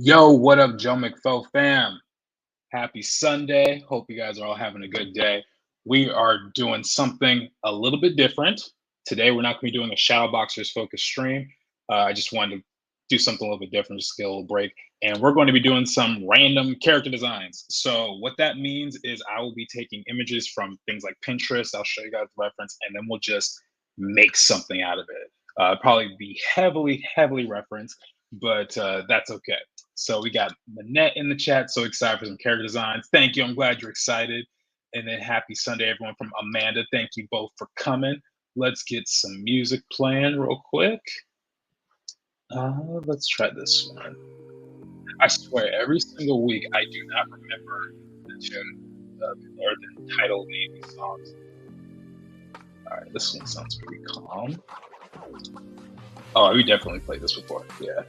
Yo, what up, Joe McFo fam? Happy Sunday. Hope you guys are all having a good day. We are doing something a little bit different. Today, we're not going to be doing a Shadow Boxers focused stream. I just wanted to do something a little bit different, just get a little break. And we're going to be doing some random character designs. So, what that means is I will be taking images from things like Pinterest. I'll show you guys the reference, and then we'll just make something out of it. Probably be heavily referenced, but that's okay. So we got Manette in the chat. So excited for some character designs. Thank you. I'm glad you're excited. And then happy Sunday, everyone from Amanda. Thank you both for coming. Let's get some music playing real quick. Let's try this one. I swear, every single week, I do not remember the tune or the title of any of these songs. All right, this one sounds pretty calm. Oh, we definitely played this before. Yeah.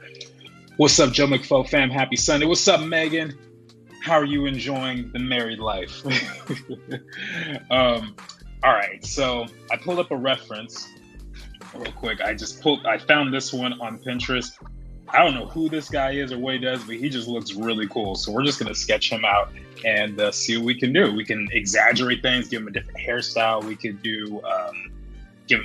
What's up, Joe McFo fam? Happy Sunday. What's up, Megan? How are you enjoying the married life? All right, so I pulled up a reference real quick. I found this one on Pinterest. I don't know who this guy is or what he does, but he just looks really cool. So we're just gonna sketch him out and see what we can do. We can exaggerate things, give him a different hairstyle. We could do, give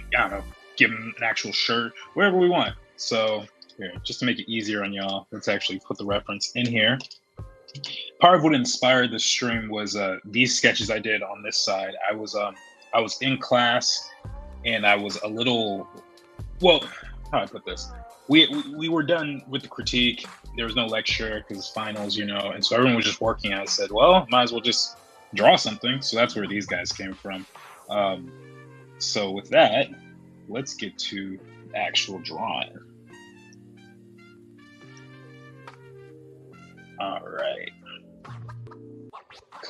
him an actual shirt, whatever we want. So here, just to make it easier on y'all, let's actually put the reference in here. Part of what inspired this stream was these sketches I did on this side. I was in class and I was a little, well, how do I put this? We were done with the critique. There was no lecture because it's finals, and so everyone was just working. I said, well, might as well just draw something. So that's where these guys came from. So with that, let's get to the actual drawing. All right.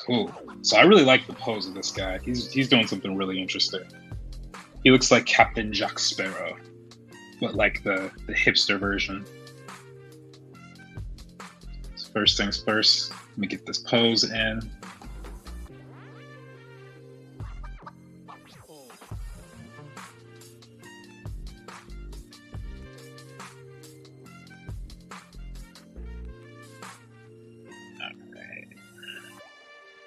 Cool. So I really like the pose of this guy. He's doing something really interesting. He looks like Captain Jack Sparrow, but like the hipster version. So first things first, let me get this pose in.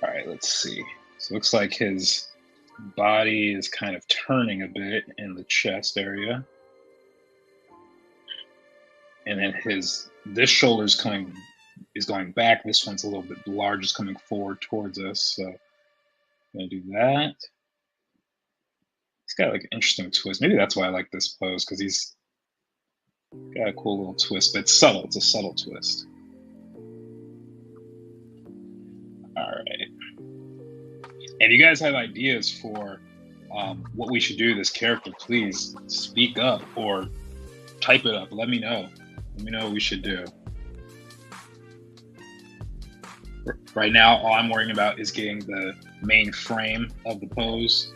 All right, let's see. So it looks like his body is kind of turning a bit in the chest area. And then this shoulder is going back. This one's a little bit large, is coming forward towards us. So I'm gonna do that. He's got like an interesting twist. Maybe that's why I like this pose, because he's got a cool little twist, but it's subtle. It's a subtle twist. All right. And if you guys have ideas for what we should do this character, please speak up or type it up. Let me know. Let me know what we should do. Right now, all I'm worrying about is getting the main frame of the pose.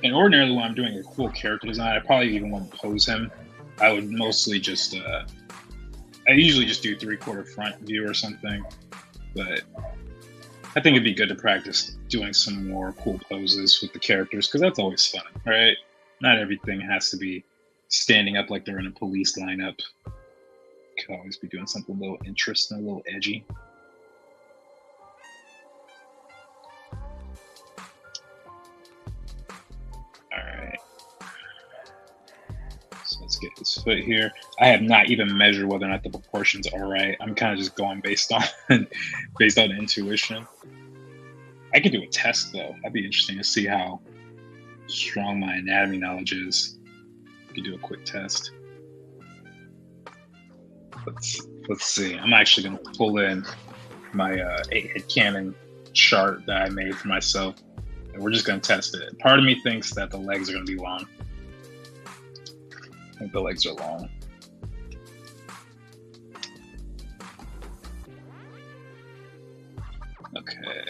And ordinarily, when I'm doing a cool character design, I probably even won't pose him. I would mostly just, I usually just do 3/4 front view or something. But I think it'd be good to practice doing some more cool poses with the characters, because that's always fun, right? Not everything has to be standing up like they're in a police lineup. Could always be doing something a little interesting, a little edgy. All right. So let's get his foot here. I have not even measured whether or not the proportions are right. I'm kind of just going based on intuition. I could do a test though. That'd be interesting to see how strong my anatomy knowledge is. We could do a quick test. Let's see. I'm actually gonna pull in my 8-head cannon chart that I made for myself, and we're just gonna test it. Part of me thinks that the legs are gonna be long. I think the legs are long. Okay.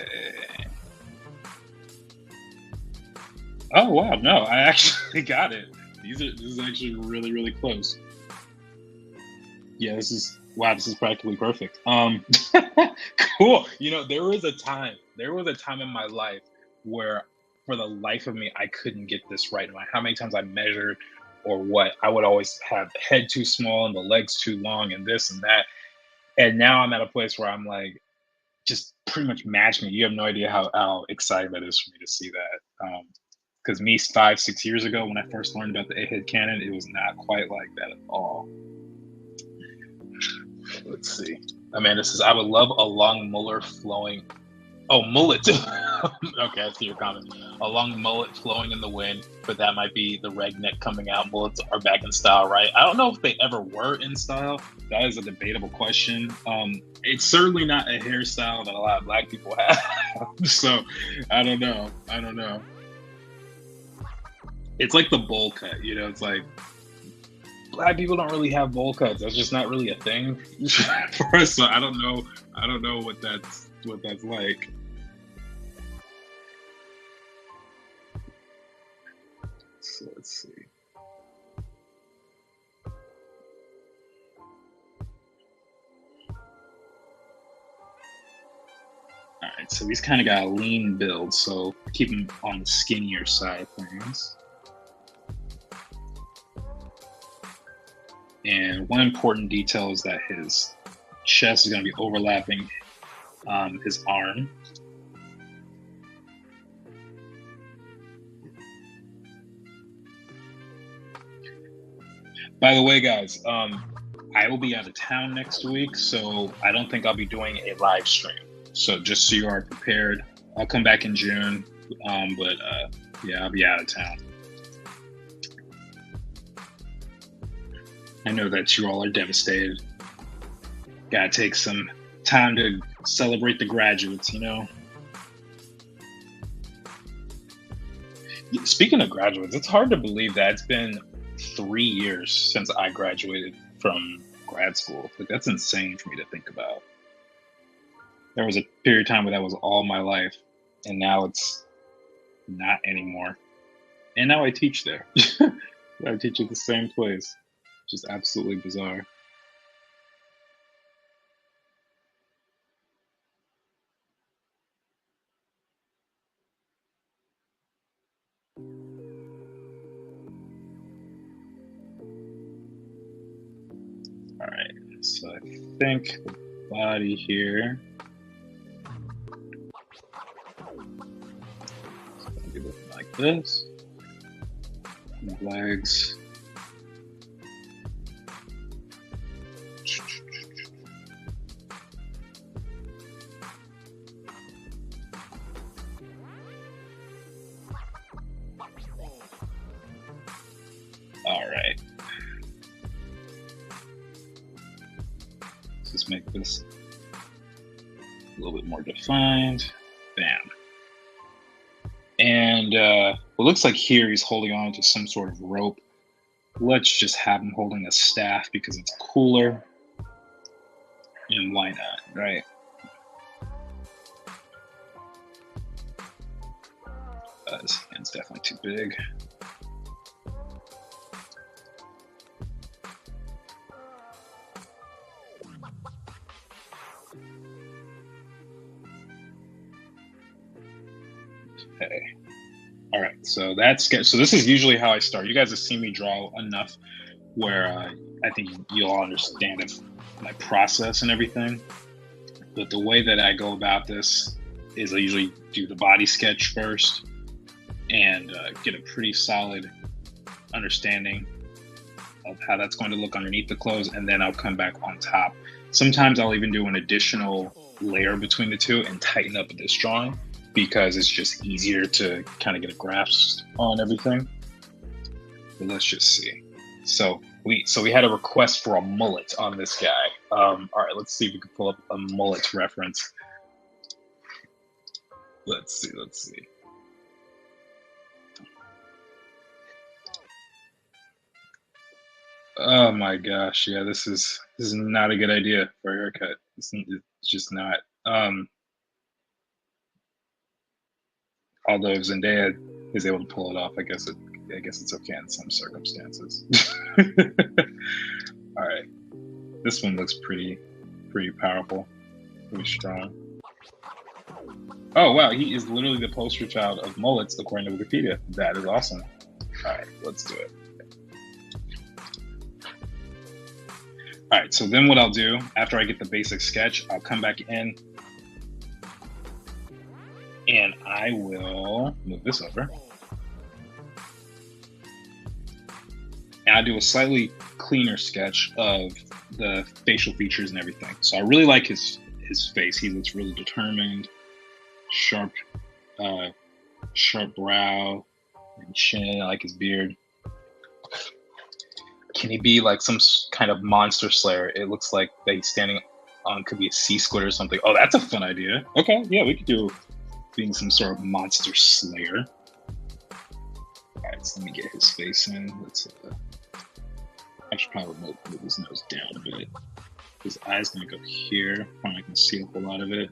Oh wow, no, I actually got it. This is actually really close. Yeah, this is practically perfect. Cool. There was a time in my life where for the life of me I couldn't get this right. No matter how many times I measured, or what. I would always have the head too small and the legs too long and this and that. And now I'm at a place where I'm like, just pretty much match me. You have no idea how exciting that is for me to see that. Because me 5, 6 years ago, when I first learned about the eight-head cannon, it was not quite like that at all. Let's see. Amanda says, I would love a long mullet flowing. Oh, mullet. Okay, I see your comment. A long mullet flowing in the wind, but that might be the reg neck coming out. Mullets are back in style, right? I don't know if they ever were in style. That is a debatable question. It's certainly not a hairstyle that a lot of Black people have. So I don't know. It's like the bowl cut, you know. It's like Black people don't really have bowl cuts. That's just not really a thing for us. So I don't know what that's like. So let's see. All right, so he's kind of got a lean build, so keep him on the skinnier side of things. And one important detail is that his chest is going to be overlapping his arm. By the way, guys, I will be out of town next week, so I don't think I'll be doing a live stream. So just so you are prepared, I'll come back in June, but yeah, I'll be out of town. I know that you all are devastated. Gotta take some time to celebrate the graduates, you know? Speaking of graduates, it's hard to believe that it's been 3 years since I graduated from grad school. Like, that's insane for me to think about. There was a period of time where that was all my life, and now it's not anymore. And now I teach there. I teach at the same place. Just absolutely bizarre. All right, so I think the body here. It's gonna be looking like this. And the legs. All right. Let's just make this a little bit more defined. Bam. And it looks like here he's holding on to some sort of rope. Let's just have him holding a staff because it's cooler. And why not, right? His hand's definitely too big. Okay. All right, so that's good. So this is usually how I start. You guys have seen me draw enough where I think you'll all understand my process and everything. But the way that I go about this is I usually do the body sketch first and get a pretty solid understanding of how that's going to look underneath the clothes, and then I'll come back on top. Sometimes I'll even do an additional layer between the two and tighten up this drawing because it's just easier to kind of get a grasp on everything. But let's just see. So we had a request for a mullet on this guy. All right, let's see if we can pull up a mullet reference. Let's see. Oh my gosh, yeah, this is not a good idea for a haircut. It's just not. Although Zendaya is able to pull it off, I guess it's okay in some circumstances. All right, this one looks pretty powerful, pretty strong. Oh wow, he is literally the poster child of mullets according to Wikipedia. That is awesome. All right, let's do it. All right, so then what I'll do after I get the basic sketch, I'll come back in and I will move this over. And I'll do a slightly cleaner sketch of the facial features and everything. So I really like his face. He looks really determined, sharp brow and chin. I like his beard. Can he be like some kind of monster slayer? It looks like that he's standing on, could be a sea squid or something. Oh, that's a fun idea. Okay, yeah, we could do being some sort of monster slayer. All right, so let me get his face in. Let's I should probably move his nose down a bit. His eye's gonna go here. Probably can see a whole lot of it.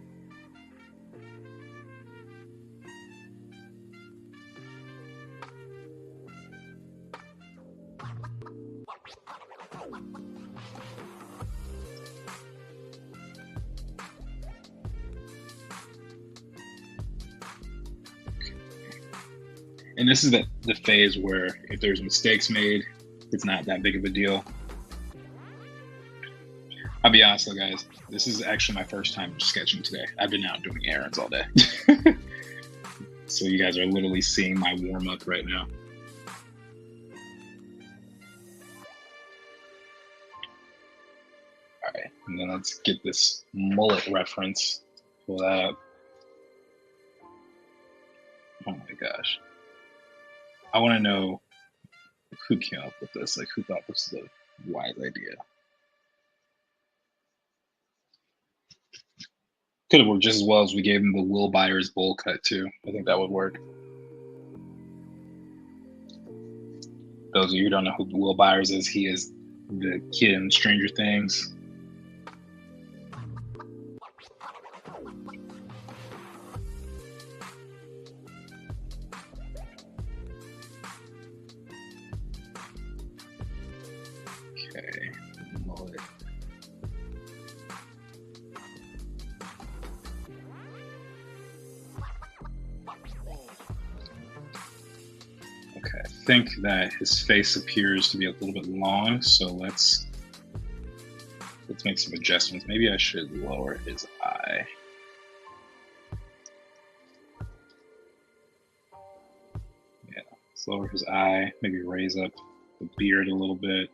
And this is the phase where if there's mistakes made, it's not that big of a deal. I'll be honest though, guys, this is actually my first time sketching today. I've been out doing errands all day. So you guys are literally seeing my warm up right now. All right, and then let's get this mullet reference. Pull that up. Oh my gosh. I want to know who came up with this, like who thought this was a wise idea. Could have worked just as well as we gave him the Will Byers bowl cut too. I think that would work. Those of you who don't know who Will Byers is, he is the kid in Stranger Things. Okay, mullet. Okay, I think that his face appears to be a little bit long, so let's make some adjustments. Maybe I should lower his eye. Yeah, let's lower his eye, maybe raise up the beard a little bit.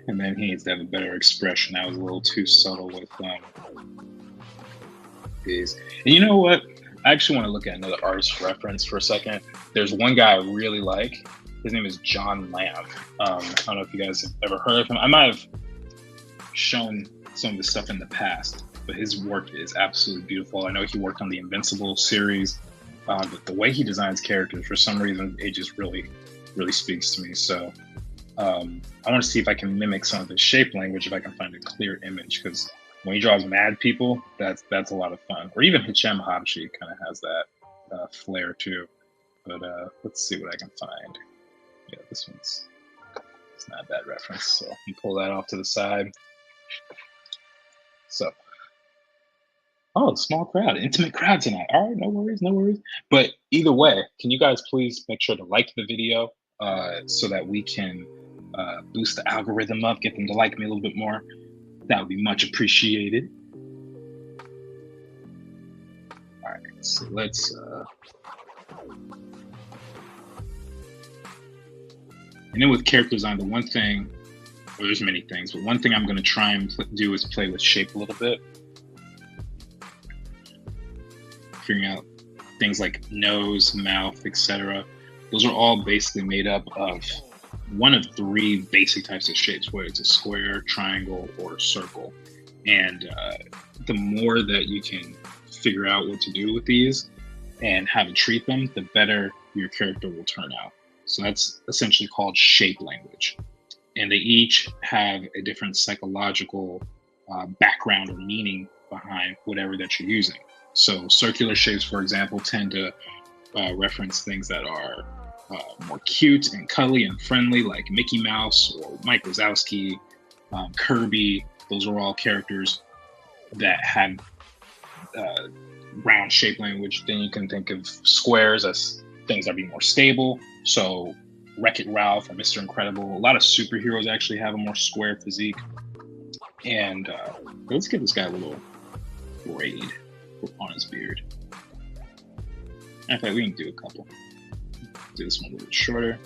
And then he needs to have a better expression. I was a little too subtle with these. And you know what? I actually want to look at another artist reference for a second. There's one guy I really like. His name is John Lamb. I don't know if you guys have ever heard of him. I might have shown some of his stuff in the past, but his work is absolutely beautiful. I know he worked on the Invincible series, but the way he designs characters, for some reason, it just really, really speaks to me. So I want to see if I can mimic some of the shape language, if I can find a clear image, because when he draws mad people, that's a lot of fun. Or even Hichem Habshi kind of has that flair too. But let's see what I can find. Yeah, this one's, it's not a bad reference, so you pull that off to the side. So, oh, small crowd, intimate crowd tonight. All right, no worries, no worries. But either way, can you guys please make sure to like the video so that we can boost the algorithm up, get them to like me a little bit more. That would be much appreciated. All right, so let's and then with character design, the one thing, well, there's many things, but one thing I'm going to try and do is play with shape a little bit. Figuring out things like nose, mouth, etc. Those are all basically made up of one of three basic types of shapes, whether it's a square, triangle, or circle. And the more that you can figure out what to do with these and how to treat them, the better your character will turn out. So that's essentially called shape language. And they each have a different psychological background or meaning behind whatever that you're using. So circular shapes, for example, tend to reference things that are more cute and cuddly and friendly, like Mickey Mouse or Mike Wazowski, Kirby. Those are all characters that have round shape language. Then you can think of squares as things that are more stable. So Wreck-It Ralph or Mr. Incredible. A lot of superheroes actually have a more square physique. And let's give this guy a little braid on his beard. In fact, we can do a couple. Do this one a little bit shorter.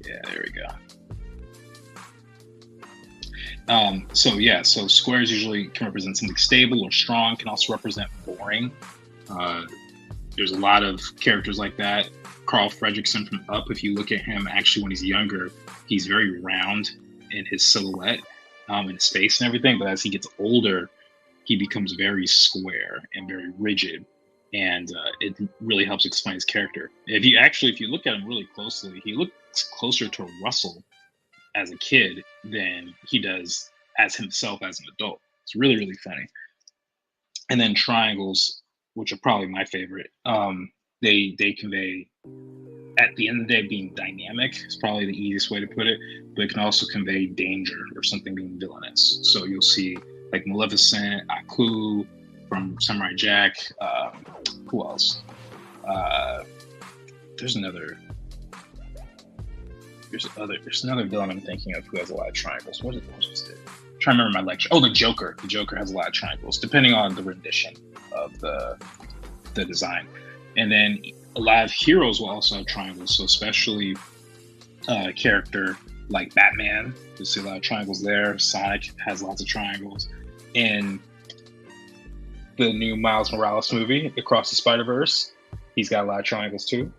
Yeah, there we go. So squares usually can represent something stable or strong, can also represent boring. There's a lot of characters like that. Carl Fredricksen from Up, if you look at him, actually when he's younger, he's very round in his silhouette, in his face and everything, but as he gets older, he becomes very square and very rigid, and it really helps explain his character. If you look at him really closely, he looks closer to Russell as a kid than he does as himself as an adult. It's really, really funny. And then triangles, which are probably my favorite, they convey, at the end of the day, being dynamic is probably the easiest way to put it, but it can also convey danger or something being villainous. So you'll see like Maleficent, Aku from Samurai Jack. Who else? There's another villain I'm thinking of who has a lot of triangles. What was it? I'm trying to remember my lecture. Oh, the Joker. The Joker has a lot of triangles, depending on the rendition of the design. And then a lot of heroes will also have triangles. So especially a character like Batman, you'll see a lot of triangles there. Sonic has lots of triangles. In the new Miles Morales movie, Across the Spider-Verse, he's got a lot of triangles too.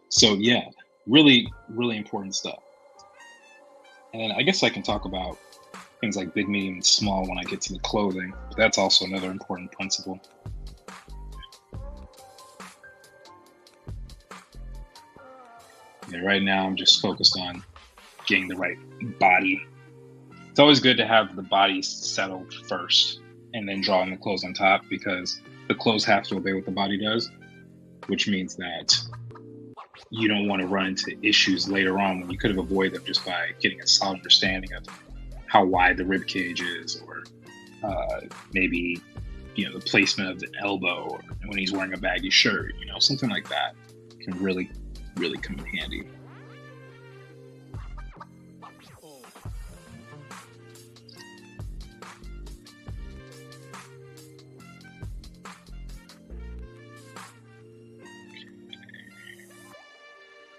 So yeah, really, really important stuff. And then I guess I can talk about things like big, medium, and small when I get to the clothing. But that's also another important principle. Yeah, right now I'm just focused on getting the right body. It's always good to have the body settled first and then drawing the clothes on top, because the clothes have to obey what the body does, which means that you don't want to run into issues later on when you could have avoided them just by getting a solid understanding of how wide the rib cage is, or maybe the placement of the elbow, or when he's wearing a baggy shirt, something like that can really, really come in handy.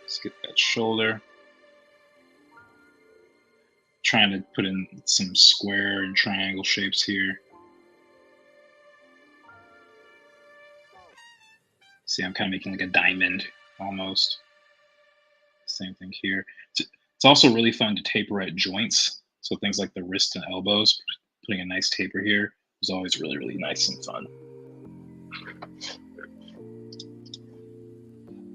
Let's get that shoulder. Trying to put in some square and triangle shapes here. See, I'm kind of making like a diamond almost. Same thing here. It's also really fun to taper at joints. So things like the wrist and elbows, putting a nice taper here is always really, really nice and fun.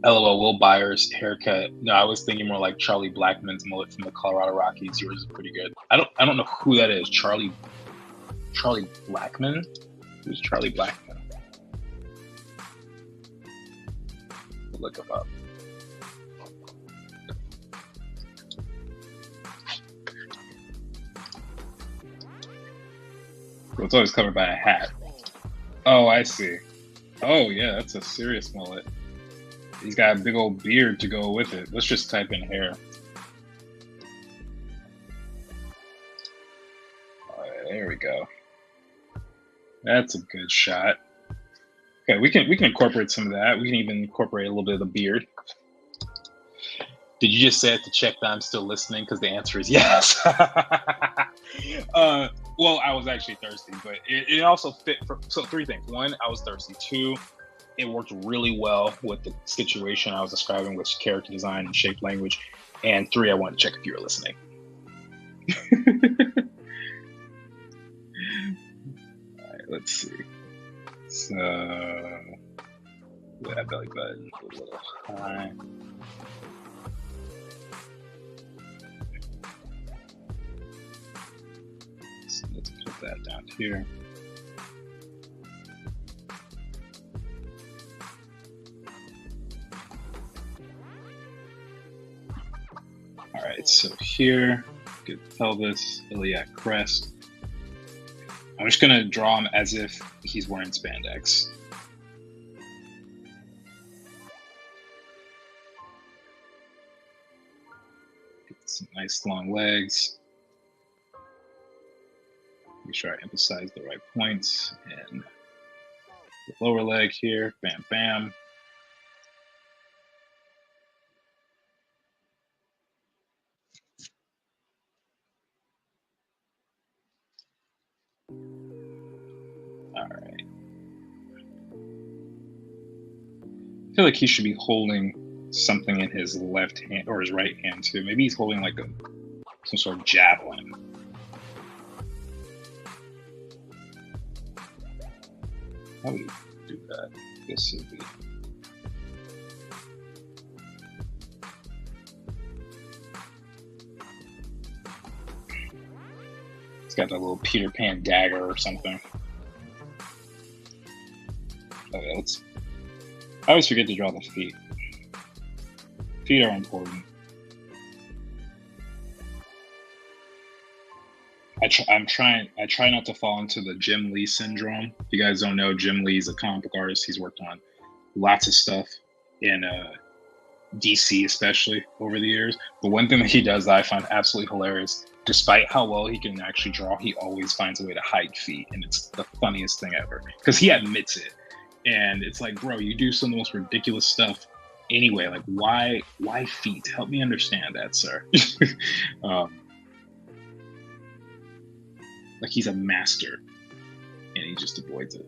LOL, Will Byers haircut. No, I was thinking more like Charlie Blackmon's mullet from the Colorado Rockies. Yours is pretty good. I don't know who that is. Charlie Blackmon? Who's Charlie Blackmon? We'll look him up. Well, it's always covered by a hat. Oh, I see. Oh yeah, that's a serious mullet. He's got a big old beard to go with it. Let's just type in hair. There we go. That's a good shot. Okay, we can incorporate some of that. We can even incorporate a little bit of the beard. Did you just say it to check that I'm still listening? Because the answer is yes. Well, I was actually thirsty, but it also fit for, so 3 things. 1, I was thirsty. 2, it worked really well with the situation I was describing with character design and shape language. And 3, I wanted to check if you were listening. All right, let's see. So, that belly button a little high. put that down here. All right, so here, get pelvis, iliac crest. I'm just gonna draw him as if he's wearing spandex. Get some nice long legs. Make sure I emphasize the right points. And the lower leg here, bam, bam. All right. I feel like he should be holding something in his left hand or his right hand too. Maybe he's holding like some sort of javelin. How would he do that? This would be. It's got that little Peter Pan dagger or something. Okay, I always forget to draw the feet. Feet are important. I try not to fall into the Jim Lee syndrome. If you guys don't know, Jim Lee's a comic book artist. He's worked on lots of stuff in DC, especially over the years. But one thing that he does that I find absolutely hilarious, despite how well he can actually draw, he always finds a way to hide feet, and it's the funniest thing ever because he admits it. And it's like, bro, you do some of the most ridiculous stuff anyway. Like, why feet? Help me understand that, sir. Like he's a master, and he just avoids it.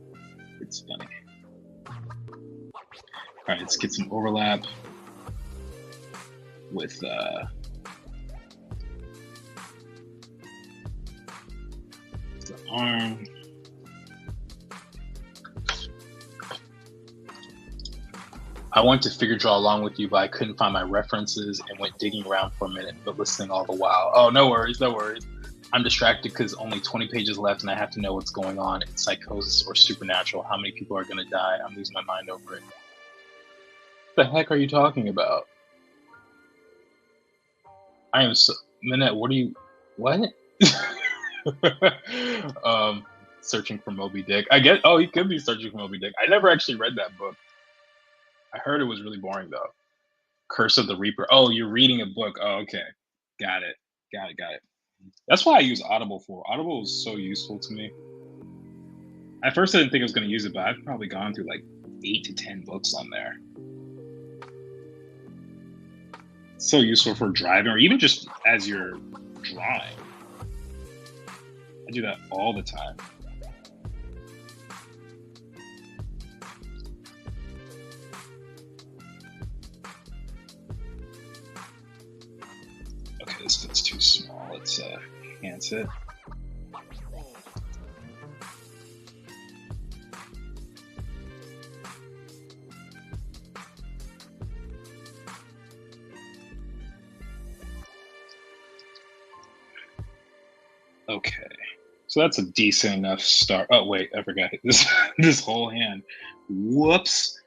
It's funny. All right, let's get some overlap with the arm. I wanted to figure draw along with you, but I couldn't find my references and went digging around for a minute, but listening all the while. Oh, no worries, no worries. I'm distracted because only 20 pages left and I have to know what's going on in Psychosis or Supernatural. How many people are going to die? I'm losing my mind over it. What the heck are you talking about? I am so... Minette, what are you... What? Searching for Moby Dick. I guess... Oh, he could be searching for Moby Dick. I never actually read that book. I heard it was really boring, though. Curse of the Reaper. Oh, you're reading a book. Oh, okay. Got it. That's why I use Audible for. Audible is so useful to me. At first, I didn't think I was going to use it, but I've probably gone through like 8 to 10 books on there. It's so useful for driving or even just as you're drawing. I do that all the time. Okay, this fits too small. Let's enhance it. Okay, so that's a decent enough start. Oh wait, I forgot this whole hand. Whoops,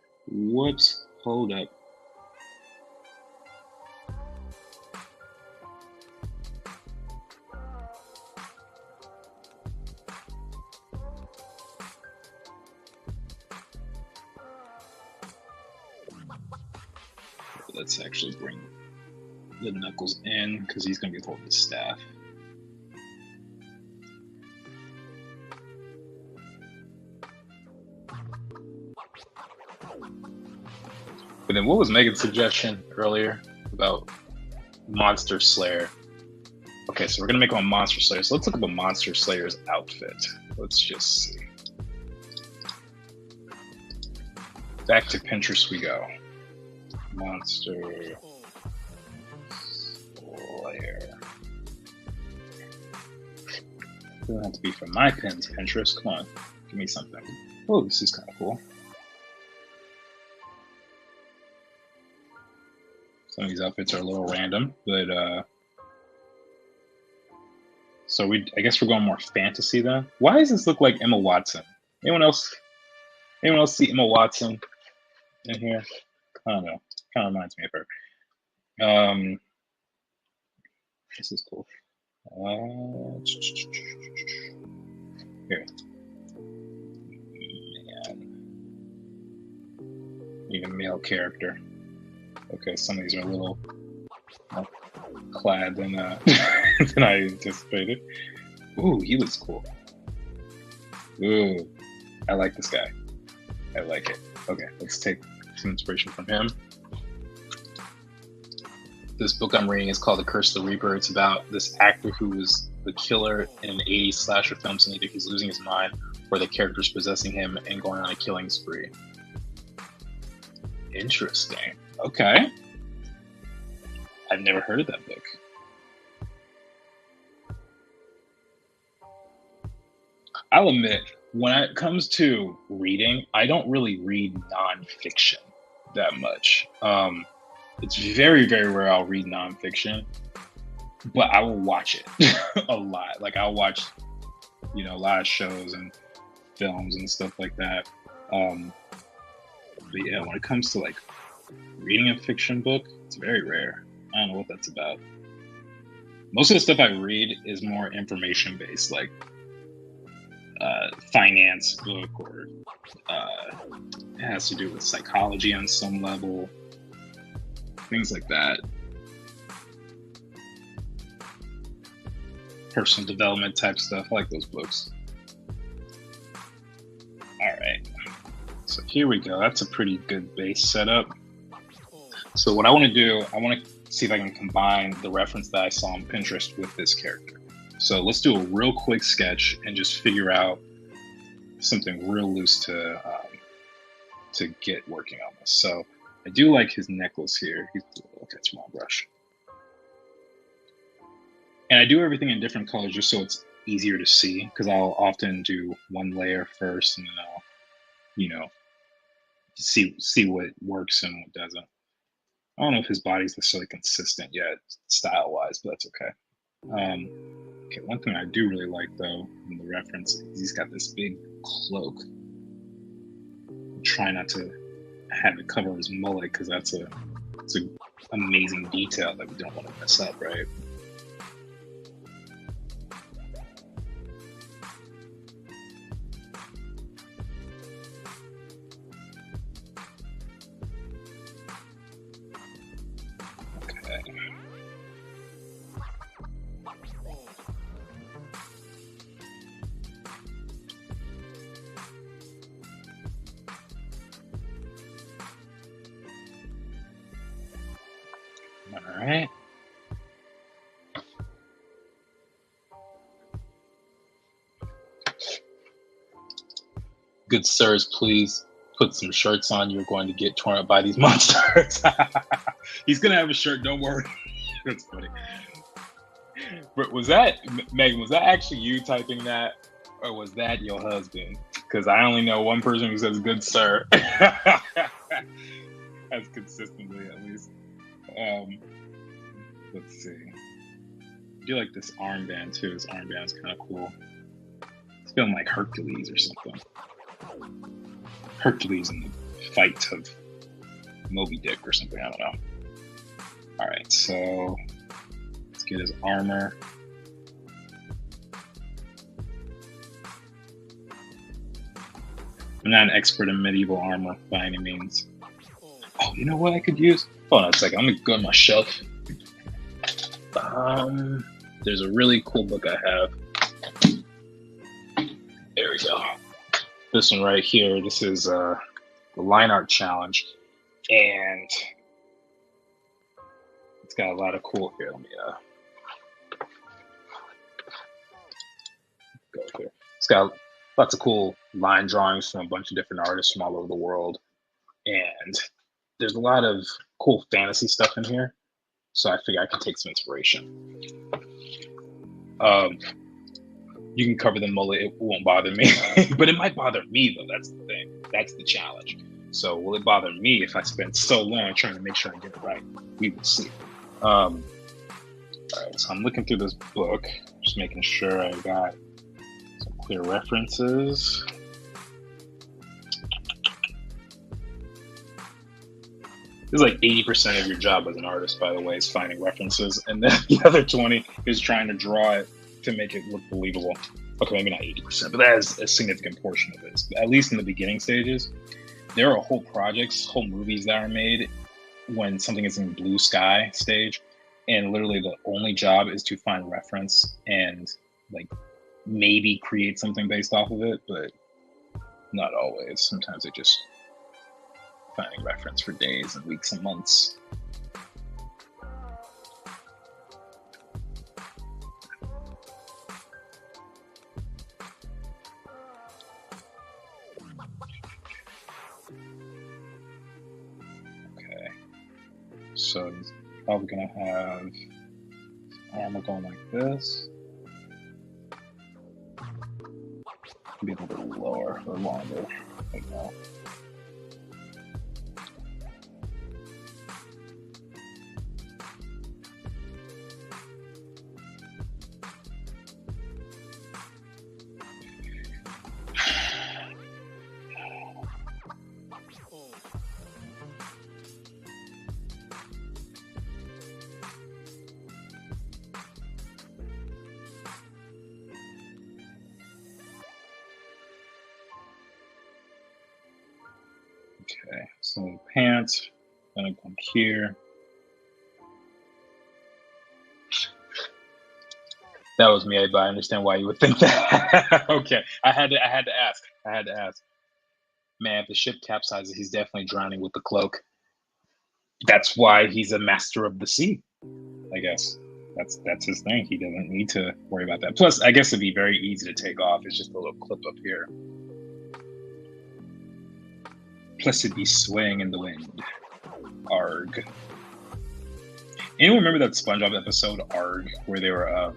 hold up. Let's actually bring the Knuckles in because he's going to be holding the staff. But then what was Megan's suggestion earlier about Monster Slayer? Okay, so we're going to make him a Monster Slayer. So let's look at the Monster Slayer's outfit. Let's just see. Back to Pinterest we go. Monster Slayer. Doesn't have to be from my pins, Pinterest. Come on, give me something. Oh, this is kind of cool. Some of these outfits are a little random, but So I guess we're going more fantasy then. Why does this look like Emma Watson? Anyone else? Anyone else see Emma Watson in here? I don't know. Kind of reminds me of her. This is cool. Here. Man. Need a male character. Okay, some of these are a little more clad than than I anticipated. Ooh, he looks cool. Ooh, I like this guy. I like it. Okay, let's take some inspiration from him. This book I'm reading is called The Curse of the Reaper. It's about this actor who was the killer in an 80s slasher film, so either he's losing his mind or the character's possessing him and going on a killing spree. Interesting. Okay. I've never heard of that book. I'll admit, when it comes to reading, I don't really read nonfiction that much. It's very, very rare I'll read nonfiction, but I will watch it a lot. Like I'll watch, a lot of shows and films and stuff like that. But yeah, when it comes to like reading a fiction book, it's very rare. I don't know what that's about. Most of the stuff I read is more information based, like finance book, or it has to do with psychology on some level, things like that. Personal development type stuff. I like those books. All right. So here we go. That's a pretty good base setup. So what I want to do, I want to see if I can combine the reference that I saw on Pinterest with this character. So let's do a real quick sketch and just figure out something real loose to get working on this. So I do like his necklace here. Look at small brush. And I do everything in different colors just so it's easier to see, because I'll often do one layer first and then I'll, see what works and what doesn't. I don't know if his body's necessarily consistent yet, style-wise, but that's okay. Okay, one thing I do really like though in the reference is he's got this big cloak. I'm trying not to have it cover his mullet because it's an amazing detail that we don't want to mess up, right? All right. Good sirs, please put some shirts on. You're going to get torn up by these monsters. He's going to have a shirt, don't worry. That's funny. But was that, Megan, was that actually you typing that? Or was that your husband? Because I only know one person who says good sir. As consistently, at least. Let's see. I do like this armband too. This armband's kind of cool. It's feeling like Hercules or something. Hercules in the fight of Moby Dick or something. I don't know. All right, so let's get his armor. I'm not an expert in medieval armor by any means. Oh, you know what I could use? Hold on a second. I'm gonna go to my shelf. There's a really cool book I have. There we go. This one right here. This is the Line Art Challenge, and it's got a lot of cool. Here, let me go here. It's got lots of cool line drawings from a bunch of different artists from all over the world, and there's a lot of cool fantasy stuff in here. So I figure I can take some inspiration. You can cover the mullet, it won't bother me. But it might bother me though, that's the thing. That's the challenge. So will it bother me if I spend so long trying to make sure I get it right? We will see. All right, so I'm looking through this book. Just making sure I got some clear references. This is like 80% of your job as an artist, by the way, is finding references, and then the other 20 is trying to draw it to make it look believable. Okay, maybe not 80%, but that is a significant portion of it. At least in the beginning stages, there are whole projects, whole movies that are made when something is in blue sky stage, and literally the only job is to find reference and like maybe create something based off of it, but not always. Sometimes they just finding reference for days and weeks and months. Okay, so he's probably gonna have armor going like this. Be a little bit lower or longer right now. Okay, so pants, gonna come here. That was me, but I understand why you would think that. Okay, I had to ask. Man, if the ship capsizes, he's definitely drowning with the cloak. That's why he's a master of the sea, I guess. That's his thing. He doesn't need to worry about that. Plus, I guess it'd be very easy to take off. It's just a little clip up here. Plus, it'd be swaying in the wind. Arg. Anyone remember that SpongeBob episode, Arg, where they were,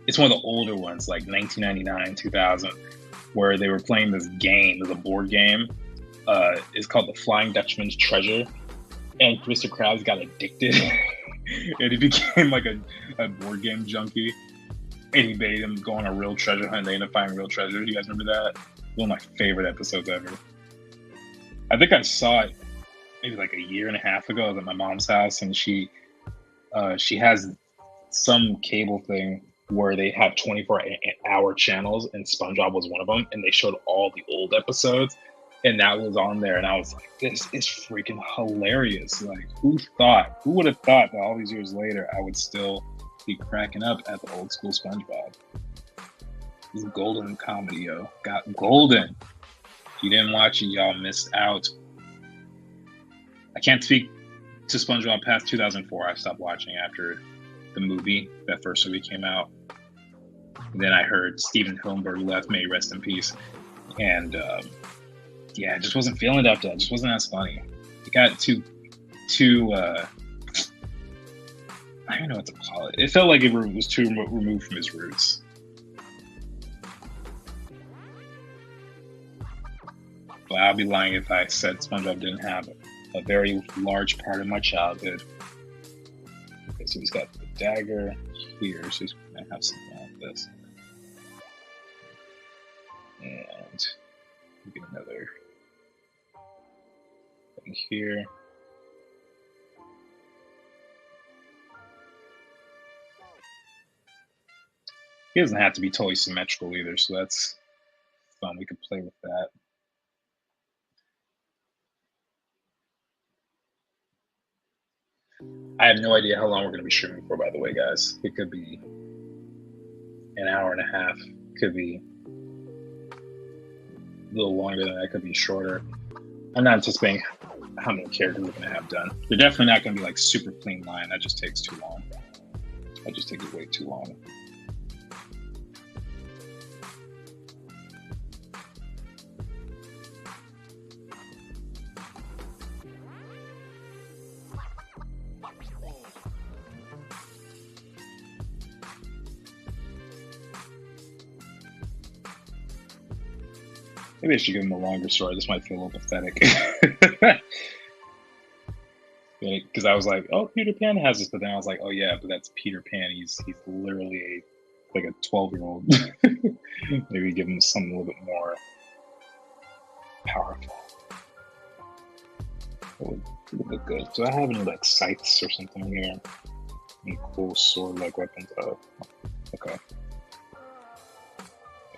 it's one of the older ones, like 1999, 2000, where they were playing this game, it was a board game. It's called The Flying Dutchman's Treasure. And Mr. Krabs got addicted. And he became like a board game junkie. And he made him go on a real treasure hunt. They ended up finding real treasure. Do you guys remember that? One of my favorite episodes ever. I think I saw it maybe like a year and a half ago. I was at my mom's house, and she has some cable thing where they have 24-hour channels, and SpongeBob was one of them, and they showed all the old episodes, and that was on there, and I was like, this is freaking hilarious. Like, who would have thought that all these years later I would still be cracking up at the old school SpongeBob? This is golden comedy, yo. Got golden. If you didn't watch it, y'all missed out. I can't speak to SpongeBob past 2004. I stopped watching after the movie, that first movie came out. And then I heard Steven Hillenburg left, may he rest in peace. And yeah, I just wasn't feeling it after that. It just wasn't as funny. It got too I don't even know what to call it. It felt like it was too removed from his roots. But I'll be lying if I said SpongeBob didn't have a very large part of my childhood. Okay, so he's got the dagger here, so he's gonna have something like this. And we'll get another thing here. He doesn't have to be totally symmetrical either, so that's fun. We could play with that. I have no idea how long we're going to be streaming for, by the way, guys. It could be an hour and a half. It could be a little longer than that. It could be shorter. I'm not anticipating how many characters we're going to have done. They're definitely not going to be like super clean line. That just takes too long. That just takes way too long. Maybe I should give him a longer story. This might feel a little pathetic. Because I was like, oh, Peter Pan has this, but then I was like, oh yeah, but that's Peter Pan. He's literally like a 12-year-old. Maybe give him something a little bit more powerful. It would look good. Do I have any like scythes or something here? Any cool sword like weapons? Oh, okay.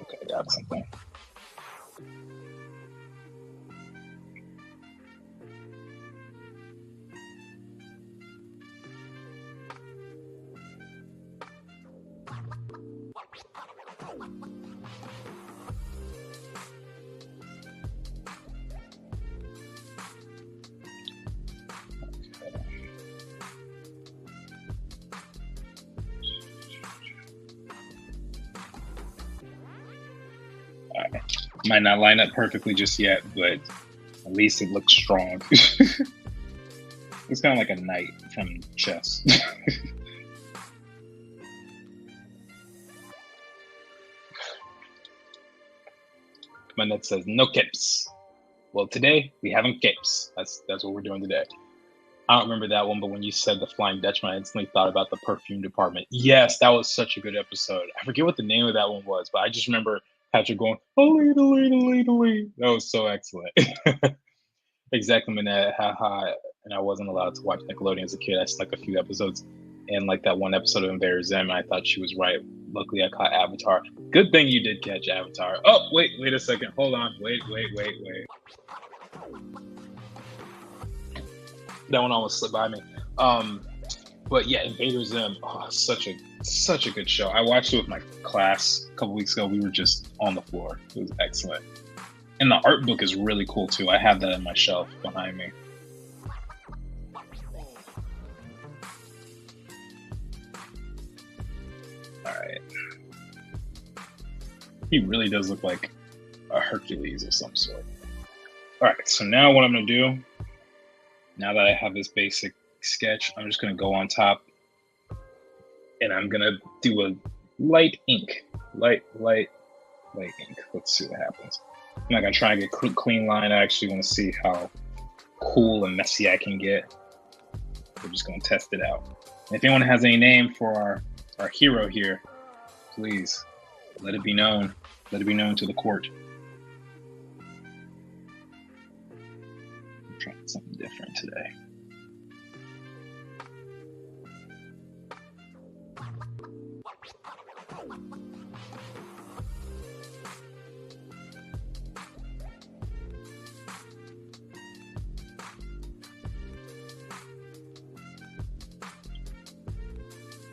Okay, I got something. Might not line up perfectly just yet, but at least it looks strong. It's kind of like a knight from chess. My net says no capes. Well, today we haven't capes. That's what we're doing today. I don't remember that one, but when you said the Flying Dutchman, I instantly thought about the perfume department. Yes, that was such a good episode. I forget what the name of that one was, but I just remember Patrick going, that was so excellent. Exactly, Manette. Haha. And I wasn't allowed to watch Nickelodeon as a kid. I snuck a few episodes, and like that one episode of Invader Zim, I thought she was right. Luckily, I caught Avatar. Good thing you did catch Avatar. Oh, wait a second. Hold on. Wait. That one almost slipped by me. But yeah, Invader Zim, such a good show. I watched it with my class a couple weeks ago. We were just on the floor. It was excellent. And the art book is really cool too. I have that on my shelf behind me. All right. He really does look like a Hercules of some sort. All right, so now what I'm gonna do, now that I have this basic sketch, I'm just gonna go on top and I'm gonna do a light ink. Light ink. Let's see what happens. I'm not gonna try and get a clean line. I actually wanna see how cool and messy I can get. We're just gonna test it out. And if anyone has any name for our hero here, please let it be known. Let it be known to the court. I'm trying something different today.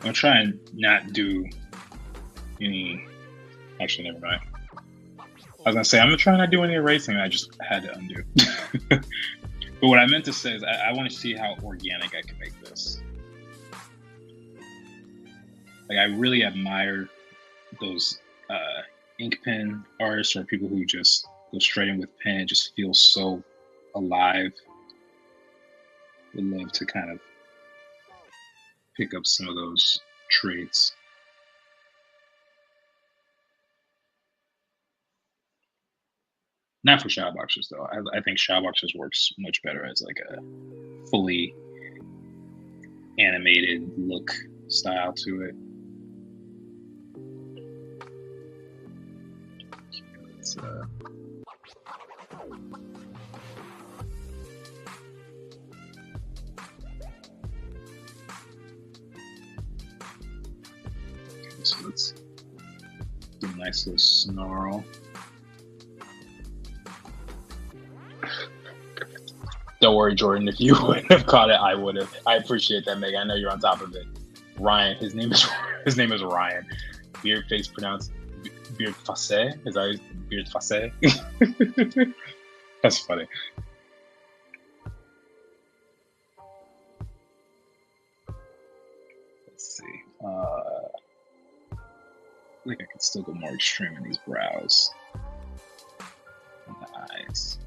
I'm gonna try and not do any. Actually, never mind. I was gonna say I'm gonna try not to do any erasing. I just had to undo. But what I meant to say is I want to see how organic I can make this. Like I really admire those ink pen artists or people who just go straight in with pen. It just feels so alive. Would love to kind of pick up some of those traits. Not for Shadowboxers though. I think Shadowboxers works much better as like a fully animated look style to it. Let's, so let's do a nice little snarl. Don't worry, Jordan. If you wouldn't have caught it, I would have. I appreciate that, Meg. I know you're on top of it. Ryan, his name is Ryan. Beard face pronounced Beard Face. Is that Beard Face? That's funny. Let's see. I think I could still go more extreme in these brows and the eyes.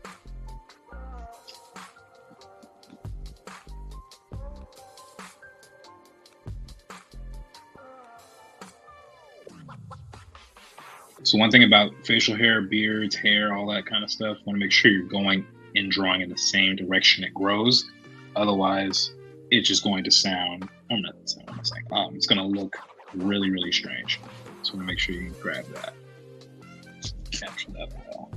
So one thing about facial hair, beards, hair, all that kind of stuff, want to make sure you're going and drawing in the same direction it grows. Otherwise, it's just going to sound, I'm not saying, it's going to look really, really strange. Just want to make sure you can grab that. Capture that well.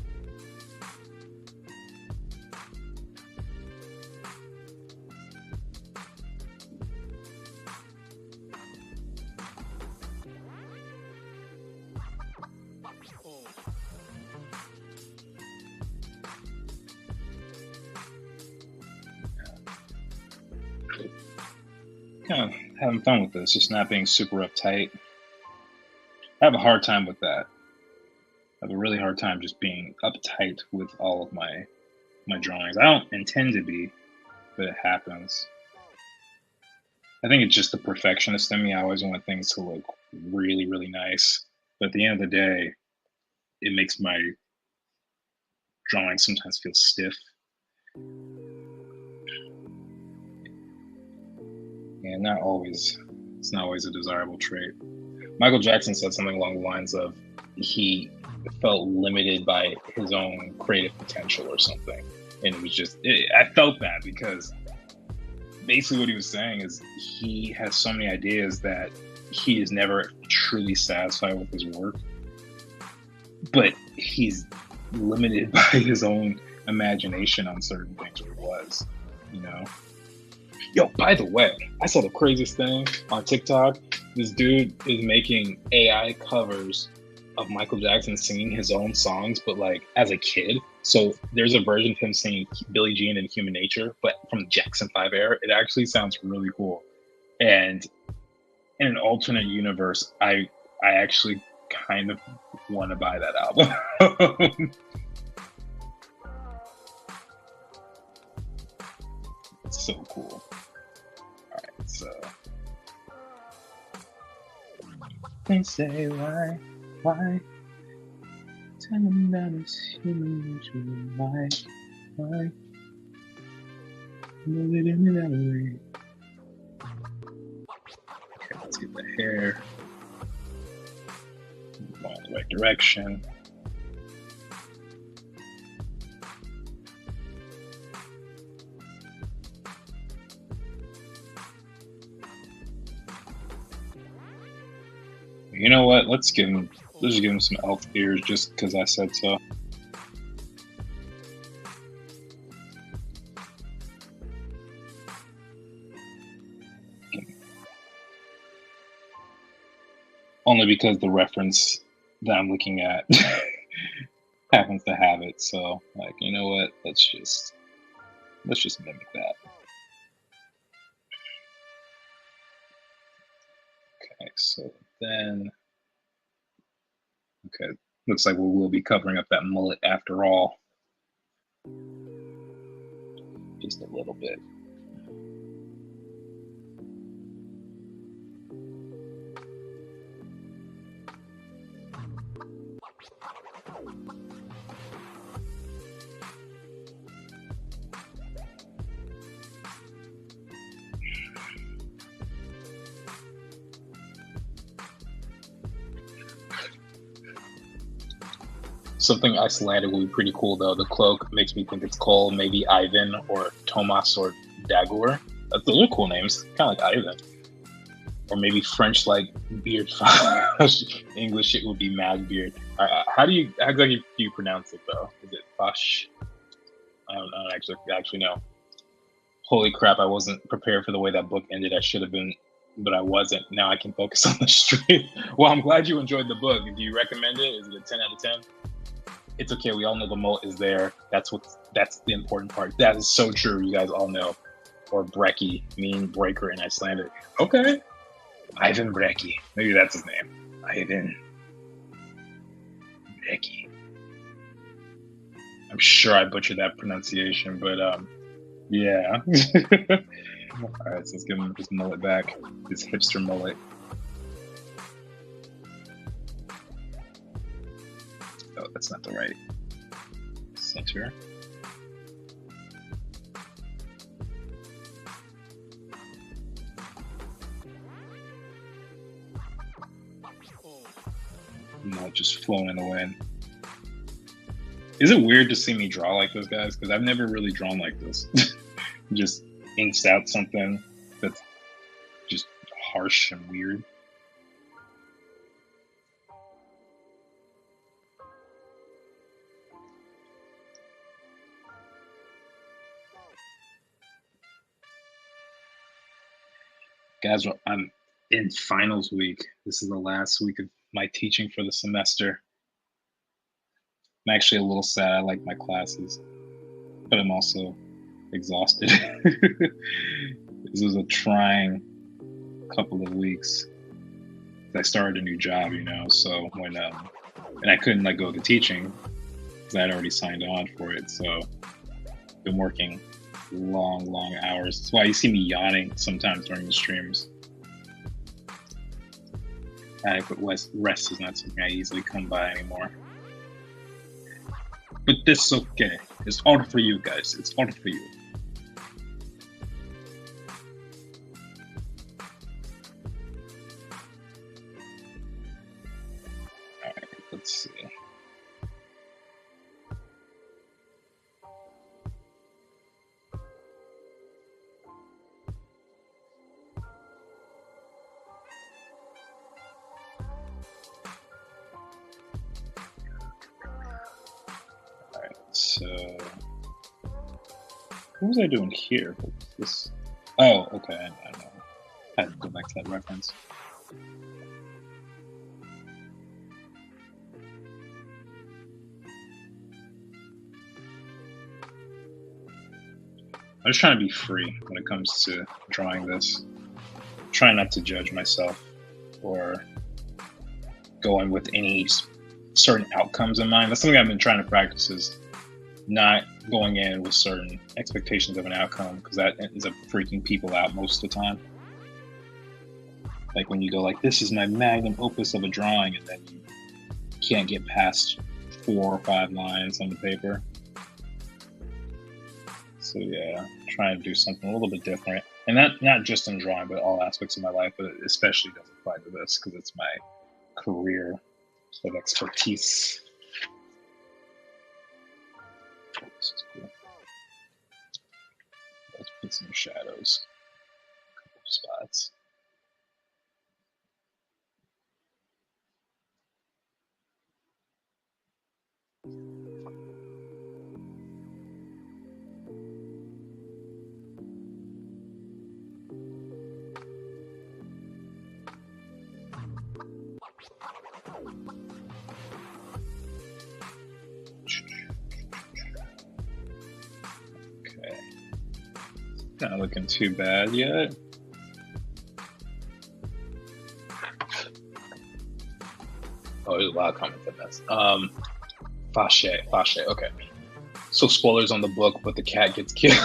Kind of having fun with this, just not being super uptight. I have a hard time with that. I have a really hard time just being uptight with all of my drawings. I don't intend to be, but it happens. I think it's just the perfectionist in me. I always want things to look really, really nice. But at the end of the day, it makes my drawing sometimes feel stiff. And it's not always a desirable trait. Michael Jackson said something along the lines of he felt limited by his own creative potential or something. And it was just, I felt that because basically what he was saying is he has so many ideas that he is never truly satisfied with his work, but he's limited by his own imagination on certain things where he was, you know? Yo, by the way, I saw the craziest thing on TikTok. This dude is making AI covers of Michael Jackson singing his own songs, but like as a kid. So there's a version of him singing Billie Jean and Human Nature, but from the Jackson 5 era. It actually sounds really cool. And in an alternate universe, I actually kind of want to buy that album. It's so cool. All right, so they say why tell them that it's human nature, why move it in that way. Okay, let's get the hair going in the right direction. You know what? Let's just give him some elf ears just because I said so. Only because the reference that I'm looking at happens to have it. So, like, you know what? Let's just mimic that. Okay, so then, okay, looks like we will be covering up that mullet after all. Just a little bit. Something Icelandic would be pretty cool, though. The cloak makes me think it's called maybe Ivan or Tomas or Dagur. Those are cool names, kind of like Ivan. Or maybe French, like Beard. English, it would be Mad Beard. How exactly do you pronounce it, though? Is it Fash? I don't actually know. Holy crap, I wasn't prepared for the way that book ended. I should have been, but I wasn't. Now I can focus on the stream. Well, I'm glad you enjoyed the book. Do you recommend it? Is it a 10 out of 10? It's okay. We all know the mullet is there. That's the important part. That is so true. You guys all know. Or Brekkie, mean breaker in Icelandic. Okay. Ivan Brekkie. Maybe that's his name. Ivan Brekkie. I'm sure I butchered that pronunciation, but yeah. All right, so let's give him his mullet back. His hipster mullet. Oh, that's not the right center. Not just flowing in the wind. Is it weird to see me draw like this, guys? Because I've never really drawn like this. Just inks out something that's just harsh and weird. Guys, I'm in finals week. This is the last week of my teaching for the semester. I'm actually a little sad. I like my classes, but I'm also exhausted. This was a trying couple of weeks. I started a new job, so when and I couldn't let go of the teaching because I had already signed on for it. So been working long hours. That's why you see me yawning sometimes during the streams. Adequate rest is not something I easily come by anymore. But this is okay. It's all for you guys. It's all for you. Alright, let's see. So, what was I doing here? This. Oh, okay. I know. I had to go back to that reference. I'm just trying to be free when it comes to drawing this. Trying not to judge myself or go in with any certain outcomes in mind. That's something I've been trying to practice, is not going in with certain expectations of an outcome, because that ends up freaking people out most of the time. Like when you go like, this is my magnum opus of a drawing, and then you can't get past 4 or 5 lines on the paper. So yeah, trying to do something a little bit different. And that not just in drawing, but all aspects of my life, but it especially does apply to this because it's my career of expertise. This is cool. Let's put some shadows, a couple of spots. Okay, not looking too bad yet. Oh, there's a lot of comments on this. Fashe, okay. So spoilers on the book, but the cat gets killed.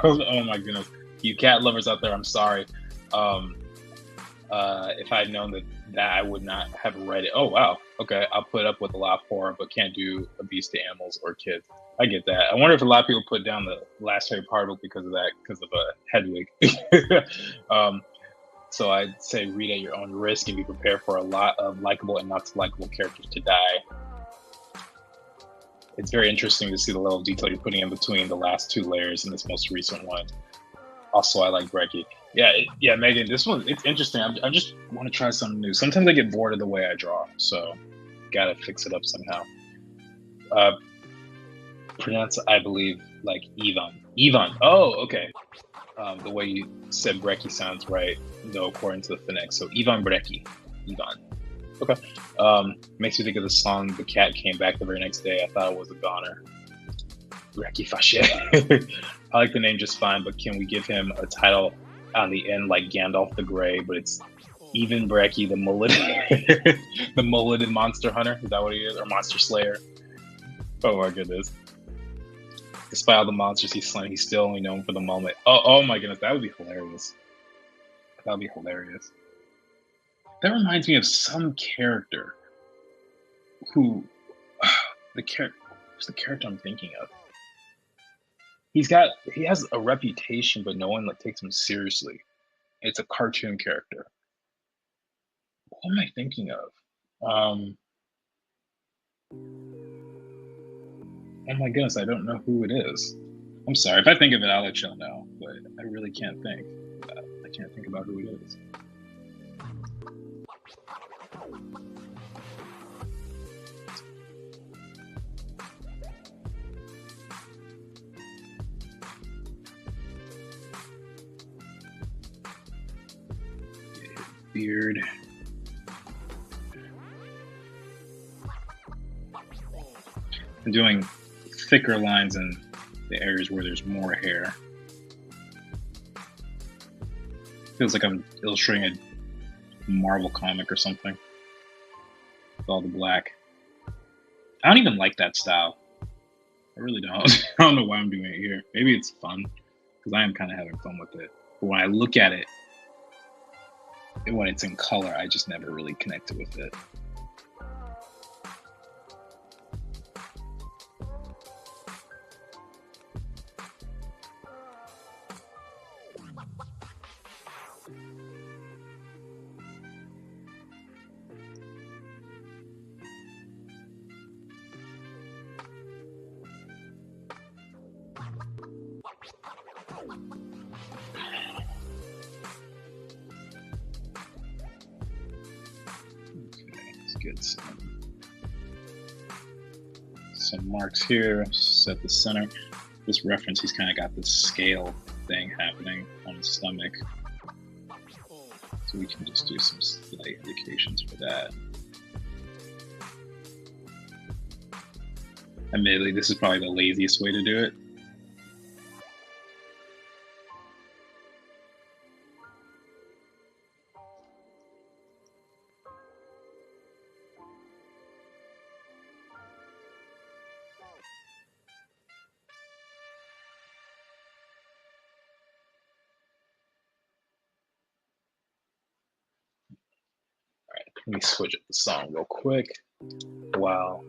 Oh my goodness. You cat lovers out there, I'm sorry. If I'd known that I would not have read it. Oh wow, okay. I'll put up with a lot of horror, but can't do abuse to animals or kids. I get that. I wonder if a lot of people put down the last Harry Potter book because of that, because of Hedwig. So I'd say read at your own risk and be prepared for a lot of likable and not so likable characters to die. It's very interesting to see the level of detail you're putting in between the last 2 layers in this most recent one. Also, I like Brecky. Yeah, Megan, this one, it's interesting. I just want to try something new. Sometimes I get bored of the way I draw, so gotta fix it up somehow. Pronounce, I believe, like Ivan. Oh, okay. The way you said Brecky sounds right, though, according to the phonetics. So Ivan Brecky. Ivan. Okay. Makes me think of the song "The Cat Came Back the Very Next Day." I thought it was a goner. Brecky Fashe. I like the name just fine, but can we give him a title on the end like Gandalf the Grey? But it's Ivan Brecky, the mulleted, the mulleted monster hunter. Is that what he is, or monster slayer? Oh my goodness. Despite all the monsters he's slain, he's still only known for the moment. Oh my goodness, that would be hilarious. That would be hilarious. That reminds me of some character who, who's the character I'm thinking of? He has a reputation, but no one takes him seriously. It's a cartoon character. What am I thinking of? Oh my goodness, I don't know who it is. I'm sorry. If I think of it, I'll let y'all know. But I really can't think. I can't think about who it is. beard. I'm doing thicker lines in the areas where there's more hair. Feels like I'm illustrating a Marvel comic or something. With all the black. I don't even like that style. I really don't. I don't know why I'm doing it here. Maybe it's fun, because I am kind of having fun with it. But when I look at it, and when it's in color, I just never really connected with it. Get some marks here, set the center. This reference, he's kind of got this scale thing happening on his stomach. So we can just do some slight indications for that. Admittedly, this is probably the laziest way to do it. Let me switch up the song real quick while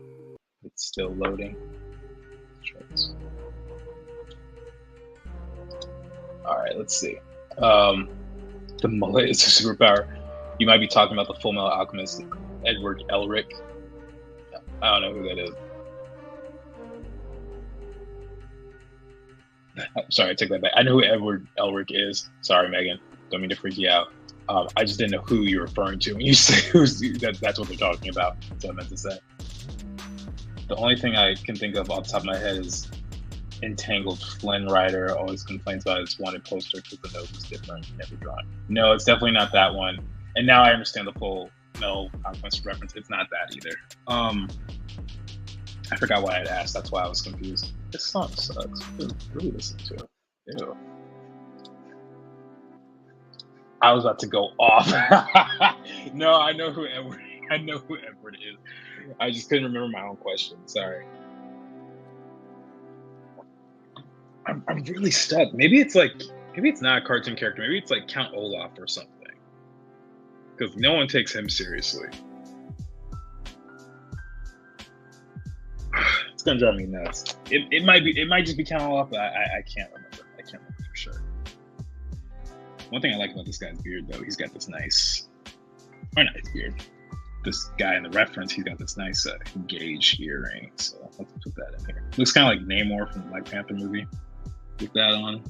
it's still loading. Alright, let's see. The mullet is a superpower. You might be talking about the Full Metal Alchemist, Edward Elric. I don't know who that is. Sorry, I took that back. I know who Edward Elric is. Sorry, Megan. Don't mean to freak you out. I just didn't know who you're referring to when you say that's what they're talking about. That's what I meant to say. The only thing I can think of off the top of my head is Entangled. Flynn Rider always complains about his wanted poster because the nose is different in every drawing. No, it's definitely not that one. And now I understand the Full Metal Alchemist reference. It's not that either. I forgot what I had asked. That's why I was confused. This song sucks. Really listen to it. Ew. I was about to go off. No, I know who Edward. I know who Edward is. I just couldn't remember my own question. Sorry. I'm really stuck. Maybe it's not a cartoon character. Maybe it's like Count Olaf or something. Because no one takes him seriously. It's gonna drive me nuts. It might just be Count Olaf, but I can't remember. I can't remember for sure. One thing I like about this guy's beard, though, he's got this nice, or not his beard. This guy in the reference, he's got this nice gauge earring. So let's put that in here. Looks kind of like Namor from the Black Panther movie. With that on,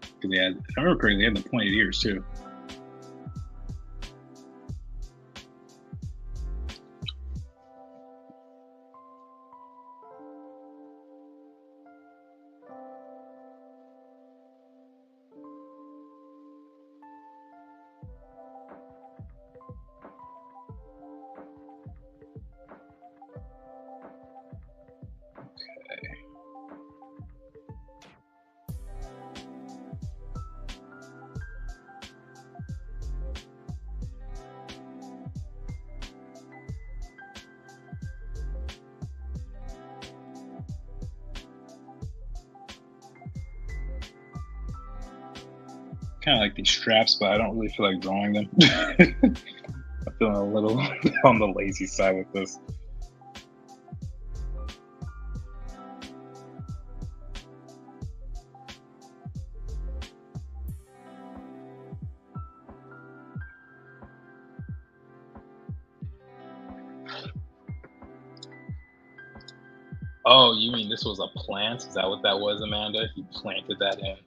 because they had, if I remember correctly, they had the pointed ears too. Kind of like these straps, but I don't really feel like drawing them. I'm feeling a little on the lazy side with this. Oh, you mean this was a plant? Is that what that was, Amanda? He planted that in.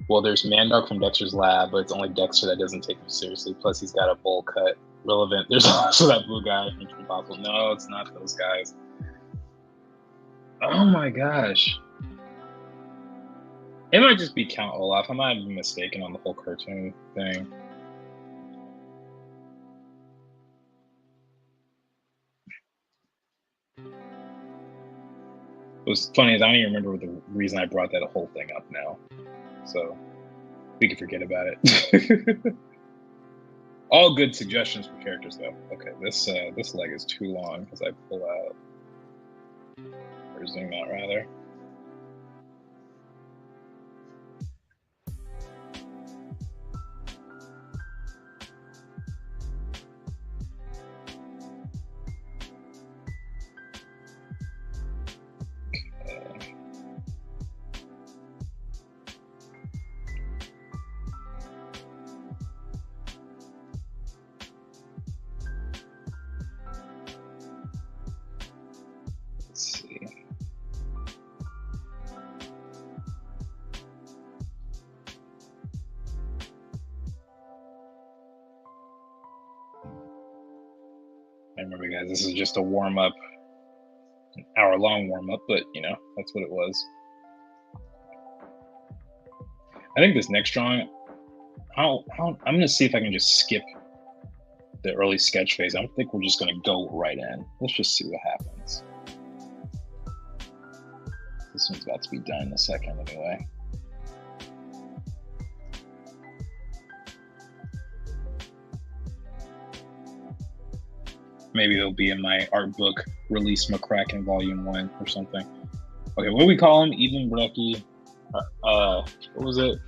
Well, there's Mandark from Dexter's Lab, but it's only Dexter that doesn't take him seriously. Plus, he's got a bowl cut. Relevant. There's also that blue guy from Mission Impossible. No, it's not those guys. Oh my gosh. It might just be Count Olaf. I might be mistaken on the whole cartoon thing. was funny is I don't even remember the reason I brought that whole thing up now. So we can forget about it. All good suggestions for characters, though. Okay, this leg is too long because I pull out or zoom out rather. Remember, guys, this is just a warm-up, an hour-long warm-up, but, you know, that's what it was. I think this next drawing, I'm going to see if I can just skip the early sketch phase. I don't think we're just going to go right in. Let's just see what happens. This one's about to be done in a second anyway. Maybe they'll be in my art book, Release McCracken Volume 1 or something. Okay, what do we call him? Even Brecky. What was it?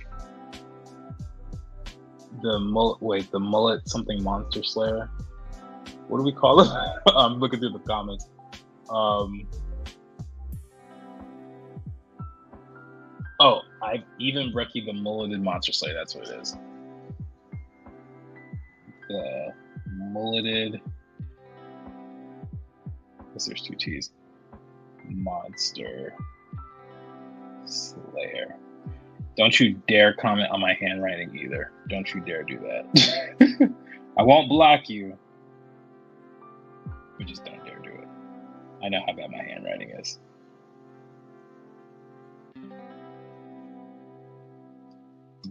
The mullet something monster slayer. What do we call it? I'm looking through the comments. Even Brecky the mulleted monster slayer. That's what it is. The mulleted. There's 2 T's. Monster Slayer. Don't you dare comment on my handwriting either. Don't you dare do that. I won't block you. But just don't dare do it. I know how bad my handwriting is.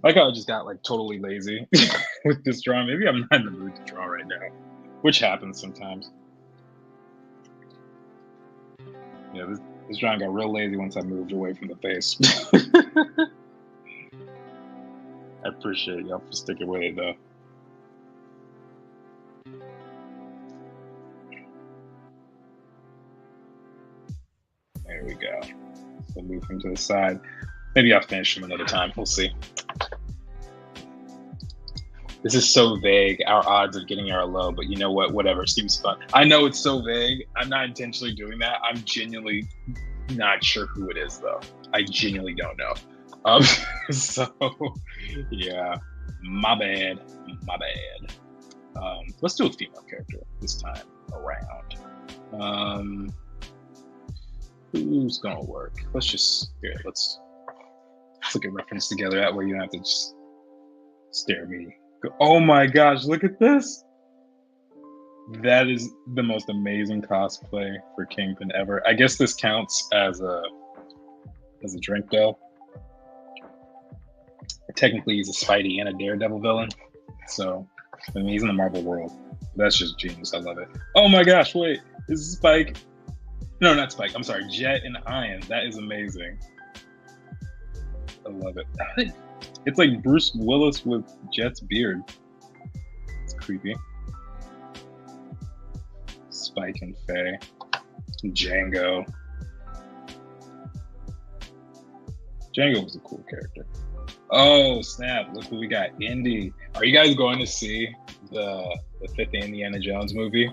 Like I just got like totally lazy with this drawing. Maybe I'm not in the mood to draw right now, which happens sometimes. Yeah, this drawing got real lazy once I moved away from the face. I appreciate y'all for sticking with it, though. There we go. So move him to the side. Maybe I'll finish him another time. We'll see. This is so vague. Our odds of getting are low, but you know what? Whatever. Seems fun. I know it's so vague. I'm not intentionally doing that. I'm genuinely not sure who it is, though. I genuinely don't know. So, yeah. My bad. Let's do a female character this time around. Who's gonna work? Let's look at reference together. That way you don't have to just stare at me. Oh my gosh, look at this. That is the most amazing cosplay for Kingpin ever. I guess this counts as a drink though. Technically he's a Spidey and a Daredevil villain. So I mean he's in the Marvel world. That's just genius. I love it. Oh my gosh, wait, is Spike? No, not Spike. I'm sorry, Jet and Iron. That is amazing. I love it. It's like Bruce Willis with Jet's beard. It's creepy. Spike and Faye. Django. Django was a cool character. Oh, snap. Look who we got. Indy. Are you guys going to see the 5th Indiana Jones movie?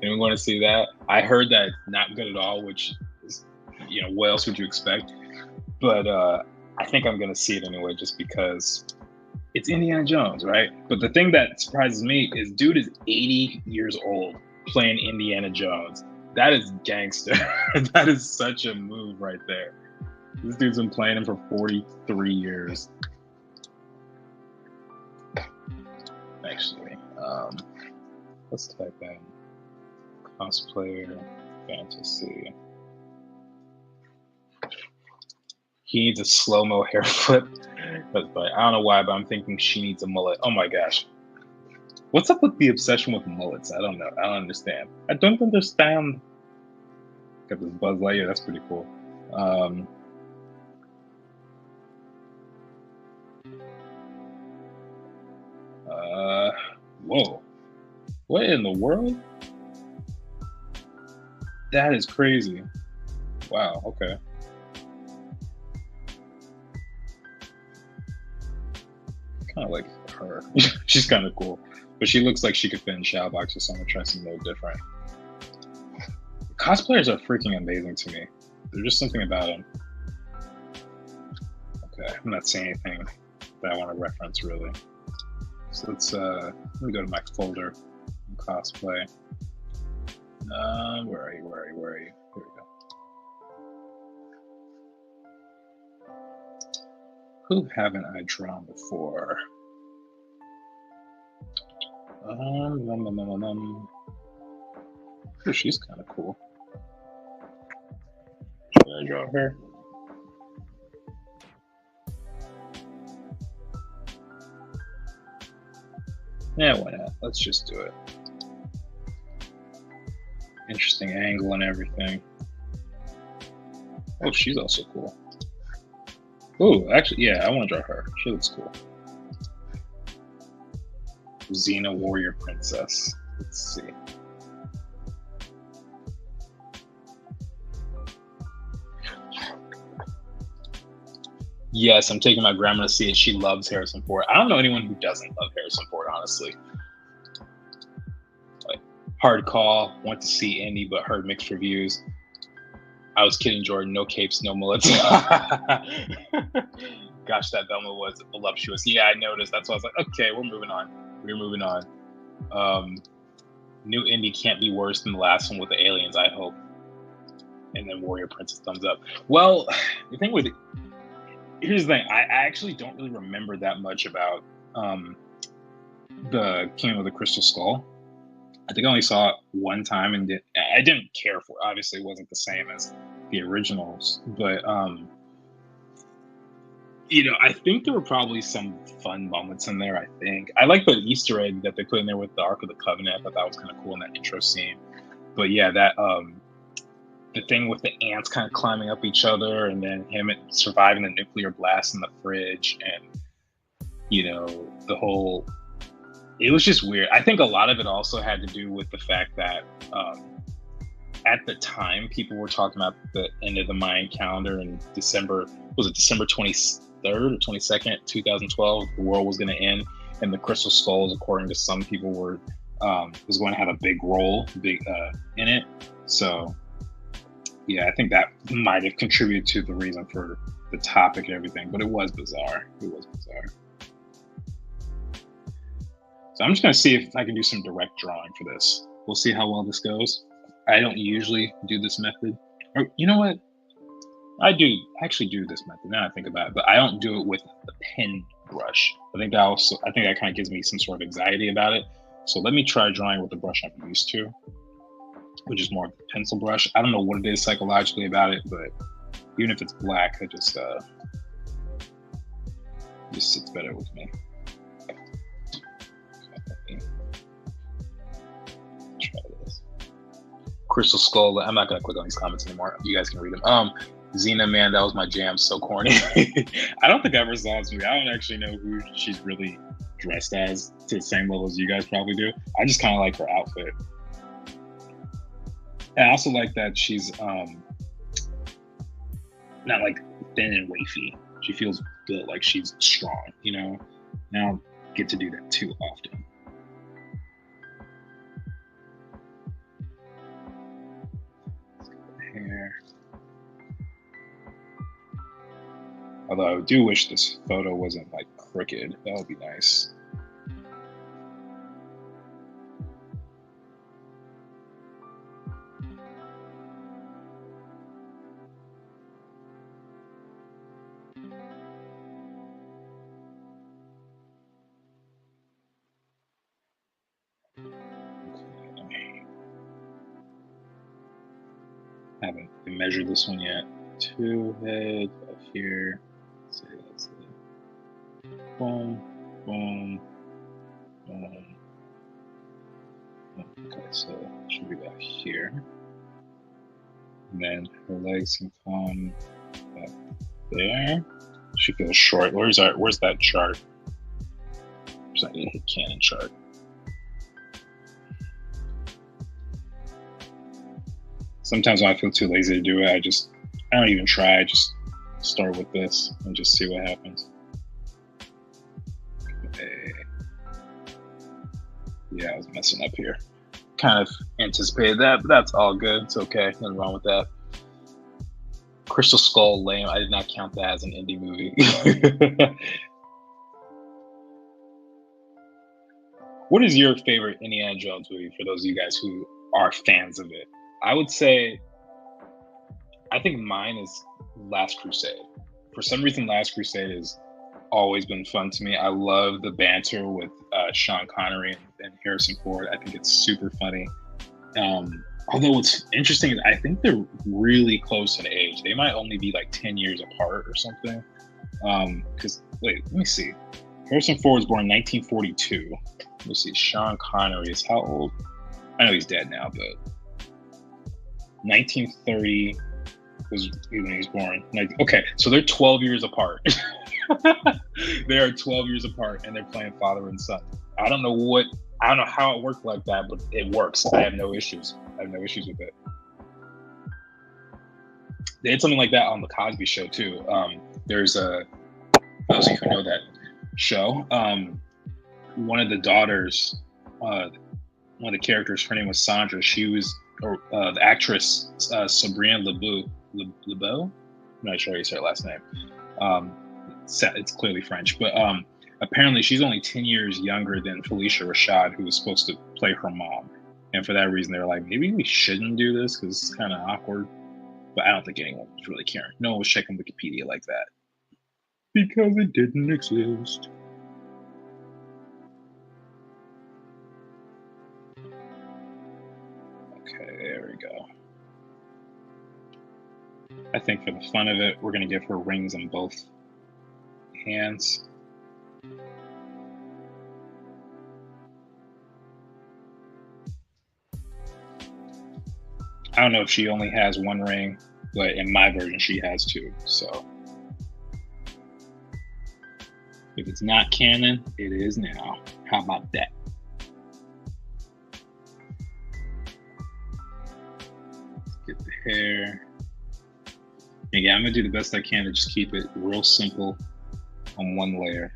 Anyone going to see that? I heard that it's not good at all, which is, you know, what else would you expect? But I think I'm going to see it anyway, just because it's Indiana Jones, right? But the thing that surprises me is dude is 80 years old playing Indiana Jones. That is gangster. That is such a move right there. This dude's been playing him for 43 years. Actually, let's type in cosplayer fantasy. He needs a slow-mo hair flip. But I don't know why, but I'm thinking she needs a mullet. Oh my gosh. What's up with the obsession with mullets? I don't know. I don't understand. I don't understand. Got this Buzz Lightyear. That's pretty cool. Um, Whoa. What in the world? That is crazy. Wow, okay. Kind of like her. She's kind of cool. But she looks like she could fit in Shadowbox, so I'm gonna try something a little different. Cosplayers are freaking amazing to me. There's just something about them. Okay, I'm not saying anything that I want to reference really. So let me go to my folder, cosplay. Where are you? Here we go. Who haven't I drawn before? Oh, she's kind of cool. Should I draw her? Yeah, why not? Let's just do it. Interesting angle and everything. Oh, she's also cool. Oh, actually, yeah, I want to draw her. She looks cool. Xena Warrior Princess. Let's see. Yes, I'm taking my grandma to see it. She loves Harrison Ford. I don't know anyone who doesn't love Harrison Ford, honestly. Like, hard call. Went to see Indy, but heard mixed reviews. I was kidding, Jordan. No capes, no mullets. Gosh, that Velma was voluptuous. Yeah, I noticed. That's why I was like, okay, we're moving on. New Indy can't be worse than the last one with the aliens, I hope. And then Warrior Princess thumbs up. Well, the thing with here's the thing. I actually don't really remember that much about the Kingdom of the Crystal Skull. I think I only saw it one time, and I didn't care for it. Obviously, it wasn't the same as the originals, but I think there were probably some fun moments in there. I think I like the Easter egg that they put in there with the Ark of the Covenant. I thought that was kind of cool in that intro scene. But yeah, that the thing with the ants kind of climbing up each other, and then him surviving the nuclear blast in the fridge, and the whole. It was just weird. I think a lot of it also had to do with the fact that at the time people were talking about the end of the Mayan calendar in December. Was it December 23rd or 22nd, 2012? The world was going to end, and the Crystal Skulls, according to some people, was going to have a big role, in it. So, yeah, I think that might have contributed to the reason for the topic and everything. But it was bizarre. So I'm just going to see if I can do some direct drawing for this. We'll see how well this goes. I don't usually do this method. Or, you know what? I actually do this method now I think about it, but I don't do it with the pen brush. I think that kind of gives me some sort of anxiety about it. So let me try drawing with the brush I'm used to, which is more of a pencil brush. I don't know what it is psychologically about it, but even if it's black, it just sits better with me. Try this. Crystal Skull. I'm not gonna click on these comments anymore. You guys can read them. Xena, man, that was my jam. So corny. I don't think I ever saw this movie. I don't actually know who she's really dressed as to the same level as you guys probably do. I just kind of like her outfit. And I also like that she's not like thin and wafy. She feels built like she's strong, I don't get to do that too often. Hair. Although I do wish this photo wasn't like crooked. That would be nice. I haven't measured this one yet. 2 heads up here. Let's see, that's it. Boom, boom, boom. Okay, so it should be back here. And then her legs can come up there. She feels short. Where's that chart? There's that hit cannon chart. Sometimes when I feel too lazy to do it, I don't even try. I just start with this and just see what happens. Okay. Yeah, I was messing up here. Kind of anticipated that, but that's all good. It's okay. Nothing wrong with that. Crystal Skull, lame. I did not count that as an indie movie. What is your favorite Indiana Jones movie for those of you guys who are fans of it? I would say, I think mine is Last Crusade. For some reason, Last Crusade has always been fun to me. I love the banter with Sean Connery and Harrison Ford. I think it's super funny. Although what's interesting is I think they're really close in age. They might only be like 10 years apart or something. Because, wait, let me see. Harrison Ford was born in 1942. Let me see. Sean Connery is how old? I know he's dead now, but 1930 was when he was born. Okay, so they're 12 years apart. They are 12 years apart, and they're playing father and son. I don't know how it worked like that, but it works. I have no issues. I have no issues with it. They had something like that on the Cosby Show too. There's those of you who know that show. One of the daughters, one of the characters, her name was Sandra. She was the actress Sabrina LeBeau. I'm not sure how you say her last name. It's clearly French, but apparently she's only 10 years younger than Felicia Rashad, who was supposed to play her mom. And for that reason, they were like, maybe we shouldn't do this because it's kind of awkward. But I don't think anyone was really caring. No one was checking Wikipedia like that. Because it didn't exist. Okay, there we go. I think for the fun of it, we're going to give her rings on both hands. I don't know if she only has one ring, but in my version, she has two. So if it's not canon, it is now. How about that? Let's get the hair. Again, I'm going to do the best I can to just keep it real simple on one layer.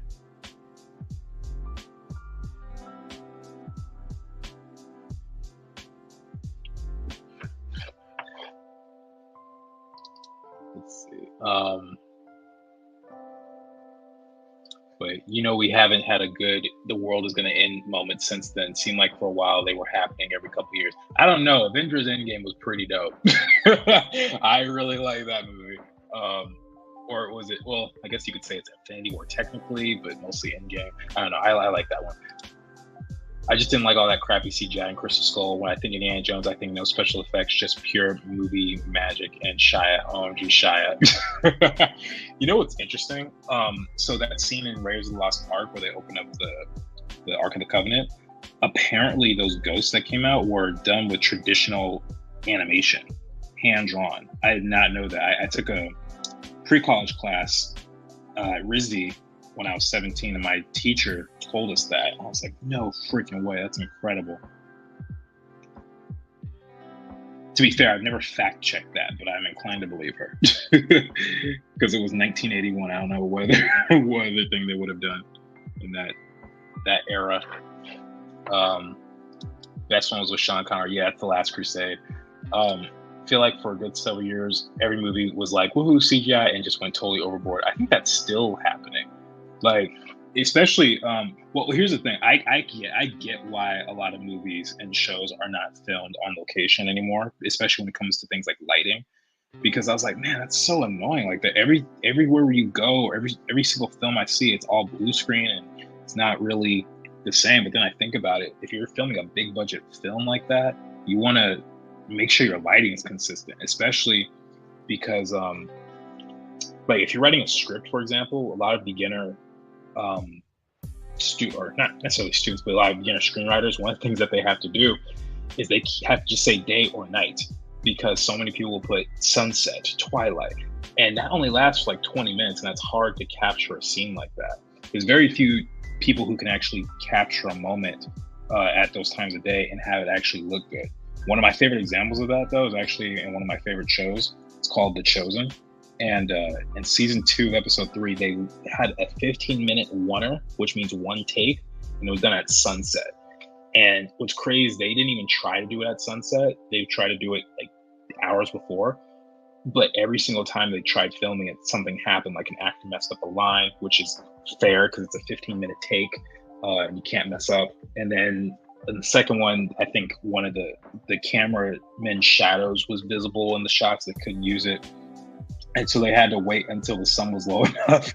Let's see. But we haven't had a good "the world is going to end" moment since then. It seemed like for a while they were happening every couple of years. I don't know. Avengers Endgame was pretty dope. I really like that movie. Or was it? Well, I guess you could say it's Infinity War technically, but mostly Endgame. I don't know. I like that one. I just didn't like all that crappy CGI in Crystal Skull. When I think Indiana Jones, I think no special effects, just pure movie magic and Shia. OMG, Shia. You know what's interesting? So that scene in Raiders of the Lost Ark where they open up the Ark of the Covenant, apparently those ghosts that came out were done with traditional animation, hand-drawn. I did not know that. I took a pre-college class at RISD when I was 17, and my teacher told us that. I was like, no freaking way, that's incredible. To be fair, I've never fact-checked that, but I'm inclined to believe her. Because it was 1981. I don't know what other thing they would have done in that era. Best one was with Sean Connery. Yeah, it's The Last Crusade. I feel like for a good several years, every movie was like, woohoo, CGI, and just went totally overboard. I think that's still happening. Like, especially, well, here's the thing. I get why a lot of movies and shows are not filmed on location anymore, especially when it comes to things like lighting. Because I was like, man, that's so annoying. Like that everywhere you go, every single film I see, it's all blue screen and it's not really the same. But then I think about it, if you're filming a big budget film like that, you want to make sure your lighting is consistent, especially because like if you're writing a script, for example, a lot of beginner or not necessarily students, but a lot of beginner screenwriters, one of the things that they have to do is they have to just say day or night. because so many people will put sunset, twilight, and that only lasts for like 20 minutes, and that's hard to capture a scene like that. There's very few people who can actually capture a moment at those times of day and have it actually look good. One of my favorite examples of that, though, is actually in one of my favorite shows. It's called The Chosen. And in season 2, episode 3, they had a 15-minute oneer, which means one take, and it was done at sunset. And what's crazy, they didn't even try to do it at sunset. They tried to do it like hours before. But every single time they tried filming it, something happened, like an actor messed up a line, which is fair because it's a 15-minute take, and you can't mess up. And then in the second one, I think one of the cameraman's shadows was visible in the shots. They couldn't use it. And so they had to wait until the sun was low enough,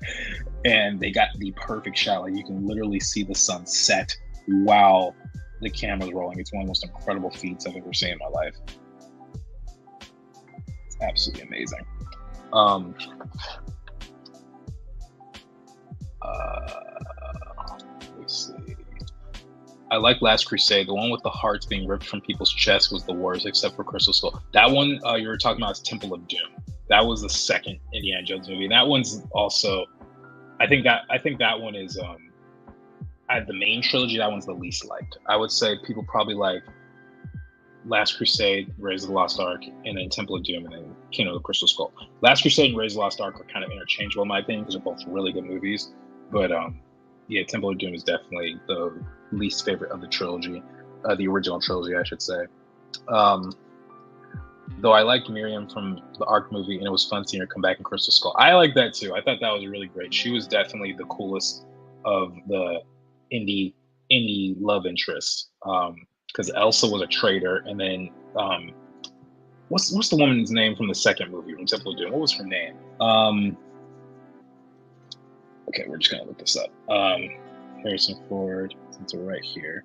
and they got the perfect shot. Like, you can literally see the sun set while the camera's rolling. It's one of the most incredible feats I've ever seen in my life. It's absolutely amazing. Let's see. I like Last Crusade. The one with the hearts being ripped from people's chests was the worst, except for Crystal Skull. That one you were talking about is Temple of Doom. That was the second Indiana Jones movie. And that one's also, I think that one is out of the main trilogy, that one's the least liked. I would say people probably like Last Crusade, Raiders of the Lost Ark, and then Temple of Doom, and then Kingdom of the Crystal Skull. Last Crusade and Raiders of the Lost Ark are kind of interchangeable in my opinion because they're both really good movies. But yeah, Temple of Doom is definitely the least favorite of the trilogy, the original trilogy, I should say. Though I liked Miriam from the Ark movie, and it was fun seeing her come back in Crystal Skull. I like that too. I thought that was really great. She was definitely the coolest of the indie love interests. Because Elsa was a traitor, and then what's the woman's name from the second movie from Temple of Doom? What was her name? Okay, we're just gonna look this up. Harrison Ford, since we're right here.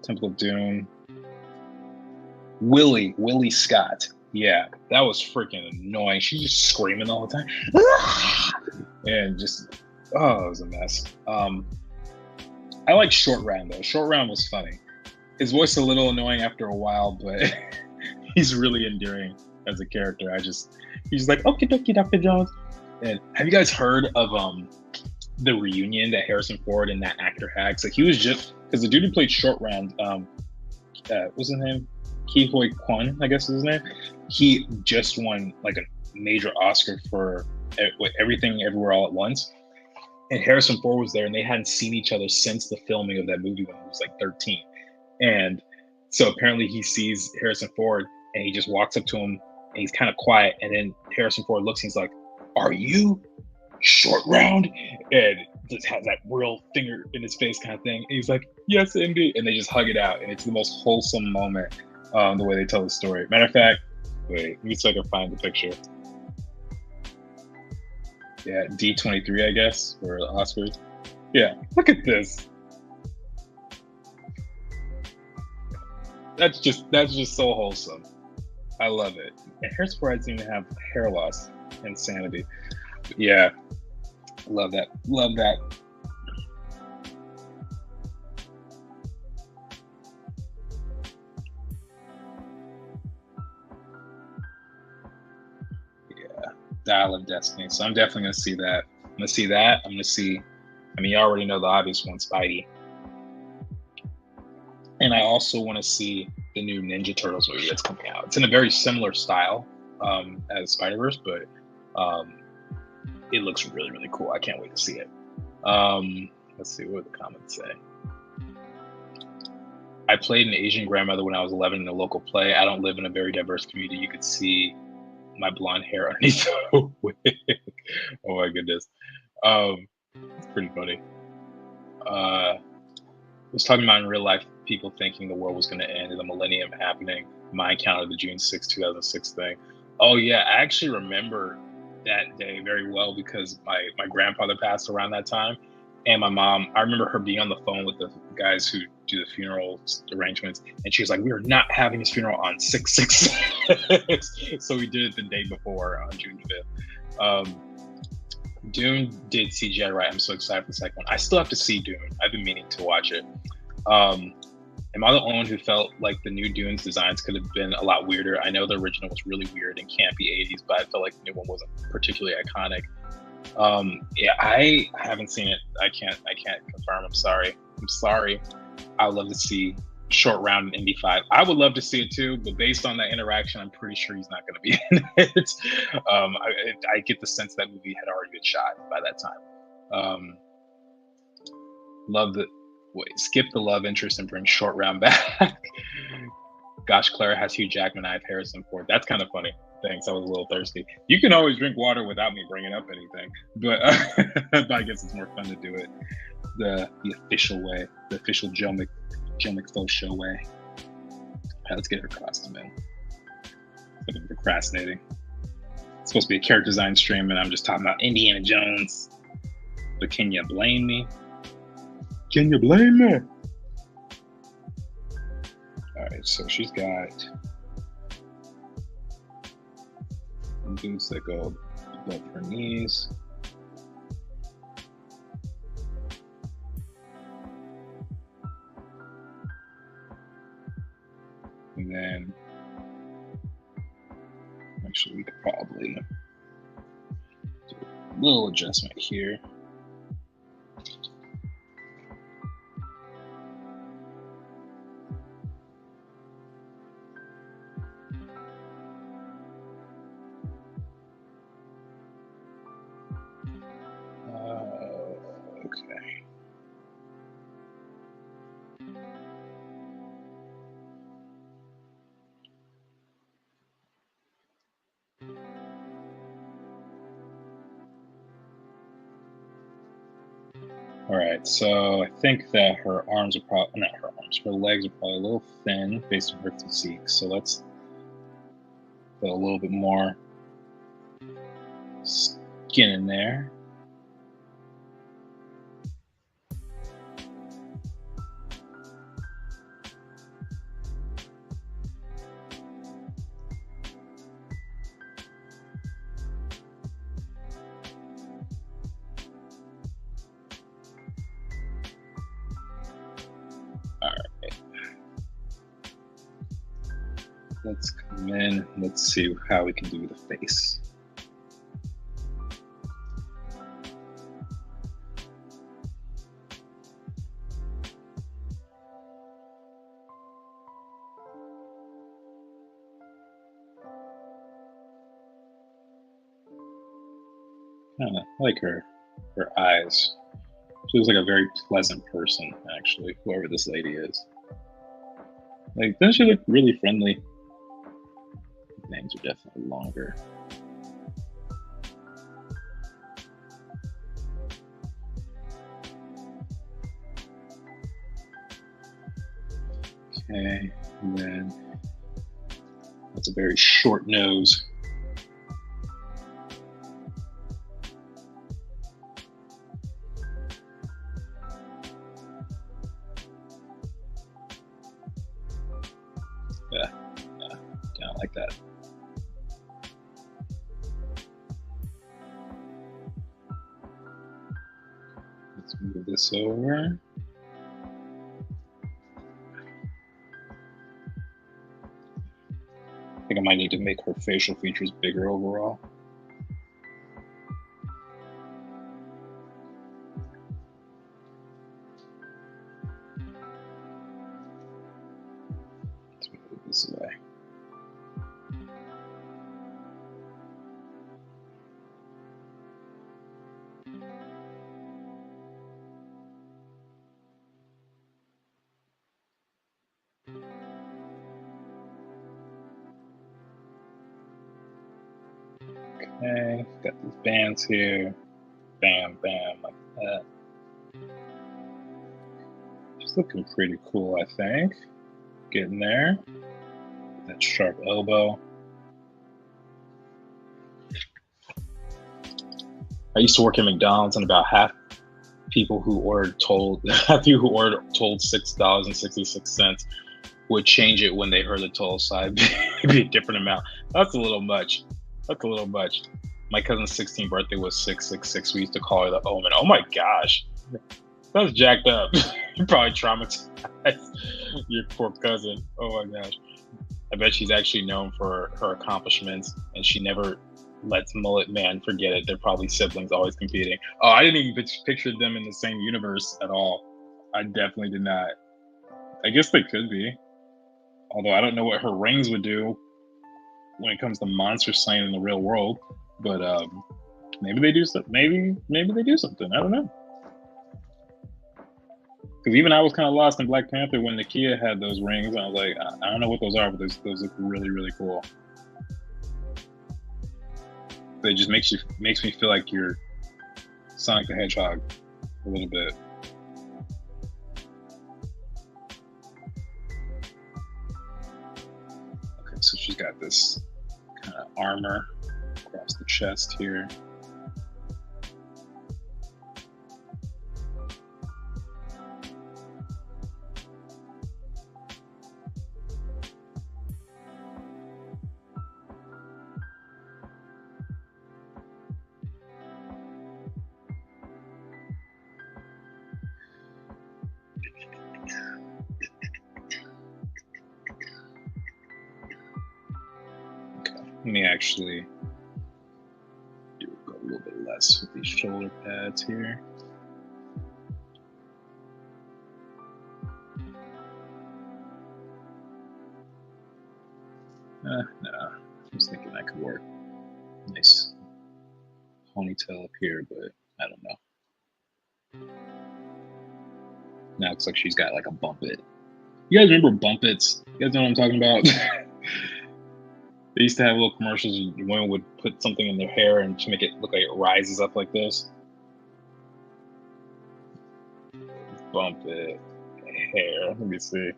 Temple of Doom. Willie Scott. Yeah, that was freaking annoying. She's just screaming the whole time. And just, oh, it was a mess. I like Short Round, though. Short Round was funny. His voice is a little annoying after a while, but he's really endearing as a character. He's like, okie dokie, Dr. Jones. And have you guys heard of the reunion that Harrison Ford and that actor had? So he was just, because the dude who played Short Round, what's his name? Ke Huy Quan, I guess is his name. He just won like a major Oscar for Everything Everywhere All at Once. And Harrison Ford was there, and they hadn't seen each other since the filming of that movie when he was like 13. And so apparently he sees Harrison Ford, and he just walks up to him, and he's kind of quiet. And then Harrison Ford looks, and he's like, "Are you Short Round?" And just has that real finger in his face kind of thing. And he's like, "Yes, indeed." And they just hug it out, and it's the most wholesome moment, the way they tell the story. Matter of fact, wait, let me see if I can find the picture. Yeah, D23, I guess, or the Oscars. Yeah, look at this. That's just so wholesome. I love it. And Harrison Ford doesn't even have hair loss. Insanity. But yeah, love that. Love that. Dial of Destiny. So I'm definitely going to see that. I'm going to see that. I'm going to see, I mean, you already know the obvious one, Spidey. And I also want to see the new Ninja Turtles movie that's coming out. It's in a very similar style as Spider-Verse, but it looks really, really cool. I can't wait to see it. Let's see what the comments say. I played an Asian grandmother when I was 11 in a local play. I don't live in a very diverse community. You could see my blonde hair underneath the wig. Oh my goodness. It's pretty funny. I was talking about in real life people thinking the world was going to end and the millennium happening. My account of the June 6, 2006 thing. Oh yeah, I actually remember that day very well because my grandfather passed around that time. And my mom, I remember her being on the phone with the guys who do the funeral arrangements. And she was like, "We are not having his funeral on 6/6." So we did it the day before on June 5th. Dune did CGI right. I'm so excited for the second one. I still have to see Dune. I've been meaning to watch it. And Am I the only one who felt like the new Dune's designs could have been a lot weirder? I know the original was really weird and campy 80s, but I felt like the new one wasn't particularly iconic. Yeah, I haven't seen it. I can't confirm. I'm sorry. I would love to see Short Round in Indy 5. I would love to see it too, but based on that interaction, I'm pretty sure he's not going to be in it. I get the sense that movie had already been shot by that time. Love the skip the love interest and bring Short Round back. Gosh, Clara has Hugh Jackman. I have Harrison Ford. That's kind of funny. Thanks. I was a little thirsty. You can always drink water without me bringing up anything, but, but I guess it's more fun to do it the official way, the official Joe McFo show way. Right, let's get her costume in. I've been procrastinating. It's supposed to be a character design stream, and I'm just talking about Indiana Jones. But can you blame me? Can you blame me? All right, so she's got boots that go above her knees. And then, actually, we could probably do a little adjustment here. Okay. All right, so I think that her arms are probably not her arms. Her legs are probably a little thin based on her physique. So let's put a little bit more skin in there. Let's come in. Let's see how we can do the face. I like her eyes. She looks like a very pleasant person, actually, whoever this lady is. Like, doesn't she look really friendly? Names are definitely longer. Okay, and then that's a very short nose. Yeah, don't like that. Let's move this over. I think I might need to make her facial features bigger overall. Let's move this away. Okay, got these bands here. Bam, bam, like that. She's looking pretty cool, I think. Getting there. That sharp elbow. I used to work at McDonald's, and about half people who ordered told $6.66 would change it when they heard the toll, so it'd be a different amount. That's a little much. My cousin's 16th birthday was 666. We used to call her the Omen. Oh my gosh, that's jacked up. You're probably traumatized. Your poor cousin. Oh my gosh. I bet she's actually known for her accomplishments, and she never lets Mullet Man forget it. They're probably siblings, always competing. Oh, I didn't even picture them in the same universe at all. I definitely did not. I guess they could be, although I don't know what her rings would do when it comes to monster slaying in the real world. But maybe they do something. Maybe they do something. I don't know. Because even I was kind of lost in Black Panther when Nakia had those rings, and I was like, I don't know what those are, but those look really, really cool. But it just makes me feel like you're Sonic the Hedgehog a little bit. Okay, so she's got this kind of armor across the chest here. Let me actually do a little bit less with these shoulder pads here. No, I was thinking that could work. Nice ponytail up here, but I don't know. Now it looks like she's got like a bump it. You guys remember Bump Its? You guys know what I'm talking about? They used to have little commercials where women would put something in their hair and to make it look like it rises up like this. Bump It hair. Let me see.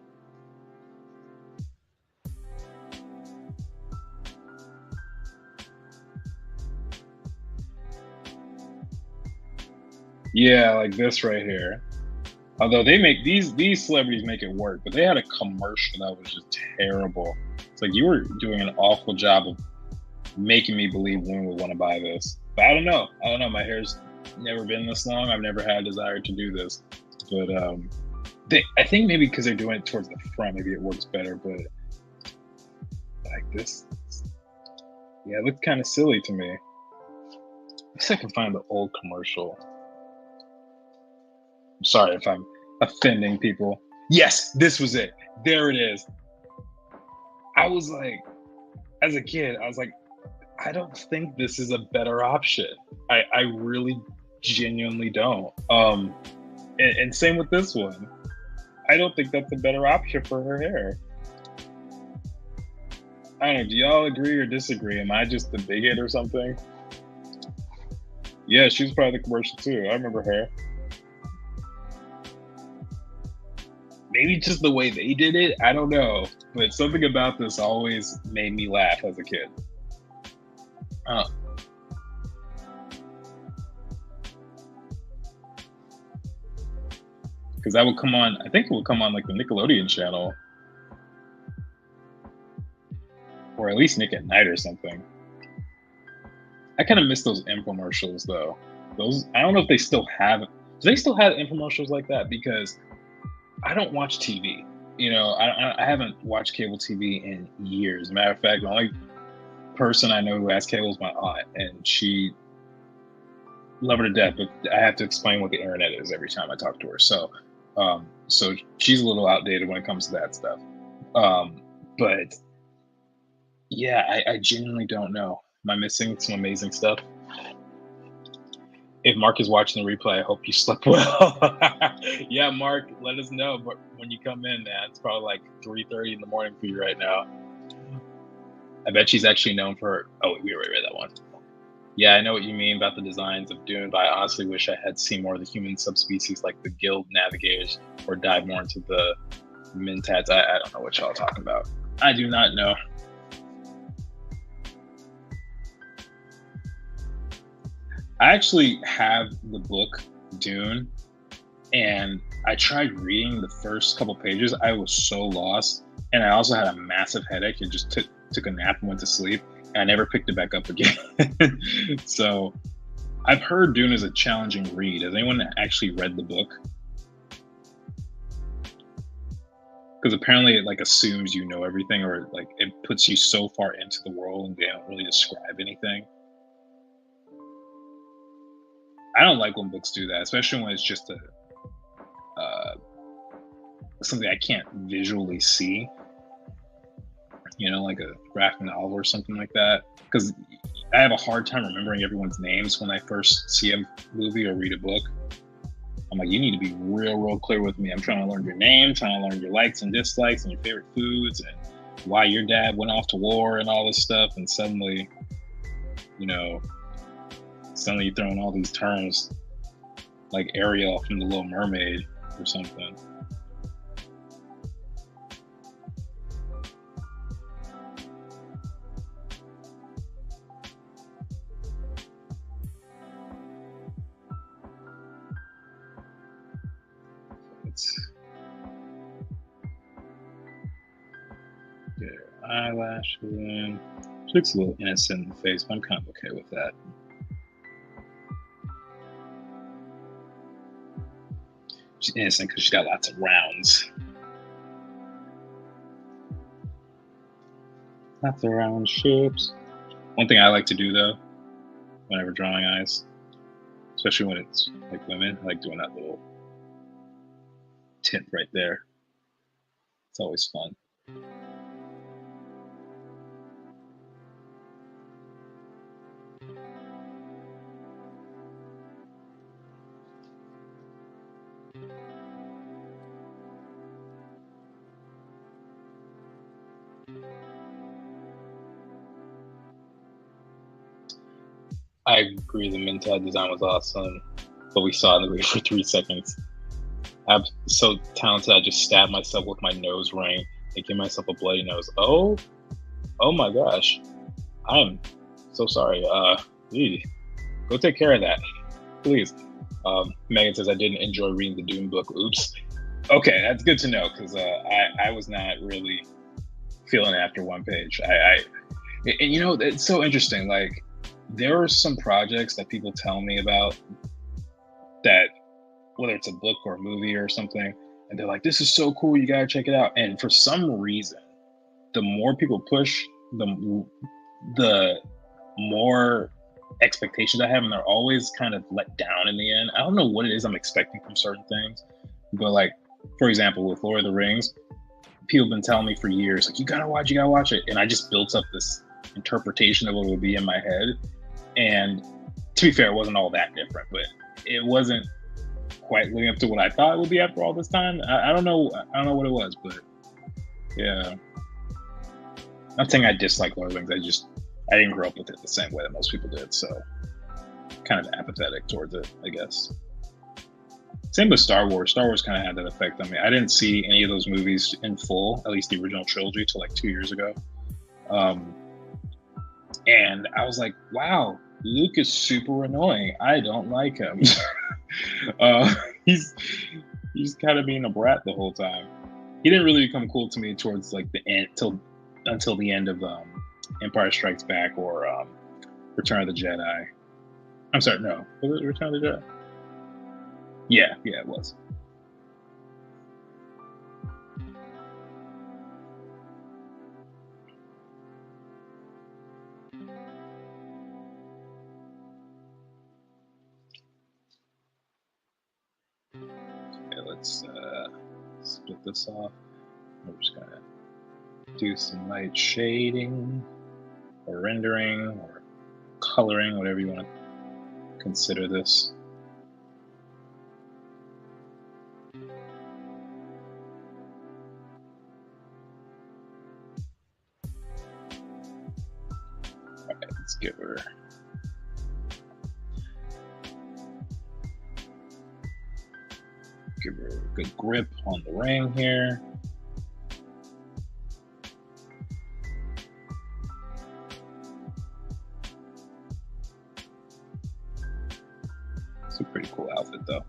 Yeah, like this right here. Although they make these celebrities make it work, but they had a commercial that was just terrible. It's like you were doing an awful job of making me believe women would want to buy this. But I don't know. My hair's never been this long. I've never had a desire to do this. But I think maybe because they're doing it towards the front, maybe it works better. But like this, yeah, it looked kind of silly to me. Let's see if I can find the old commercial. I'm sorry if I'm offending people. Yes, this was it. There it is. I was like, as a kid, I was like, I don't think this is a better option. I really genuinely don't. And same with this one. I don't think that's a better option for her hair. I don't know, do y'all agree or disagree? Am I just the bigot or something? Yeah, she was part of the commercial too. I remember her. Maybe just the way they did it, I don't know. But something about this always made me laugh as a kid. Because that would come on, I think it would come on like the Nickelodeon channel. Or at least Nick at Night or something. I kind of miss those infomercials though. I don't know if they still have, do they still have infomercials like that? Because I don't watch TV. You know, I haven't watched cable TV in years. As a matter of fact, the only person I know who has cable is my aunt, and she love her to death, but I have to explain what the internet is every time I talk to her. So she's a little outdated when it comes to that stuff. But yeah, I genuinely don't know. Am I missing some amazing stuff? If Mark is watching the replay, I hope you slept well. Yeah, Mark, let us know. But when you come in, man, it's probably like 3:30 in the morning for you right now. I bet she's actually known for her. Oh, we already read that one. Yeah, I know what you mean about the designs of Dune, but I honestly wish I had seen more of the human subspecies like the Guild Navigators or dive more into the Mentats. I don't know what y'all are talking about. I do not know. I actually have the book Dune, and I tried reading the first couple pages. I was so lost, and I also had a massive headache and just took a nap and went to sleep, and I never picked it back up again. So I've heard Dune is a challenging read. Has anyone actually read the book? because apparently it like assumes you know everything, or like it puts you so far into the world and they don't really describe anything. I don't like when books do that, especially when it's just a uh, something I can't visually see. Like a graphic novel or something like that. Because I have a hard time remembering everyone's names when I first see a movie or read a book. I'm like, you need to be real, real clear with me. I'm trying to learn your name, trying to learn your likes and dislikes and your favorite foods and why your dad went off to war and all this stuff. And suddenly, you know, suddenly you're throwing all these terms like Ariel from The Little Mermaid or something. Let's get her eyelashes in. She looks a little innocent in the face, but I'm kind of okay with that. She's innocent because she's got lots of rounds. Lots of round shapes. One thing I like to do though, whenever drawing eyes, especially when it's like women, I like doing that little tip right there. It's always fun. I agree. The Mentat design was awesome, but we saw it in the movie for 3 seconds. I'm so talented. I just stabbed myself with my nose ring and gave myself a bloody nose. Oh my gosh! I'm so sorry. Go take care of that, please. Megan says I didn't enjoy reading the Dune book. Oops. Okay, that's good to know because I was not really feeling it after one page. And it's so interesting. Like there are some projects that people tell me about that, whether it's a book or a movie or something, and they're like, "This is so cool, you gotta check it out." And for some reason, the more people push, the more expectations I have, and they're always kind of let down in the end. I don't know what it is I'm expecting from certain things, but like, for example, with Lord of the Rings, people have been telling me for years, like, you gotta watch it. And I just built up this interpretation of what it would be in my head. And to be fair, it wasn't all that different, but it wasn't quite living up to what I thought it would be after all this time. I don't know. I don't know what it was, but yeah. Not saying I dislike Lord of the Rings. I didn't grow up with it the same way that most people did, so kind of apathetic towards it, I guess. Same with Star Wars. Star Wars kind of had that effect on me. I didn't see any of those movies in full, at least the original trilogy, till like 2 years ago. And I was like, wow, Luke is super annoying. I don't like him. uh, he's kind of being a brat the whole time. He didn't really become cool to me towards like the end, until the end of Empire Strikes Back or Return of the Jedi. I'm sorry, no, was it Return of the Jedi? Yeah, it was. Okay, let's split this off. We're just gonna do some light shading or rendering or coloring, whatever you want to consider this. Alright, let's give her a good grip on the ring here. It's a pretty cool outfit though.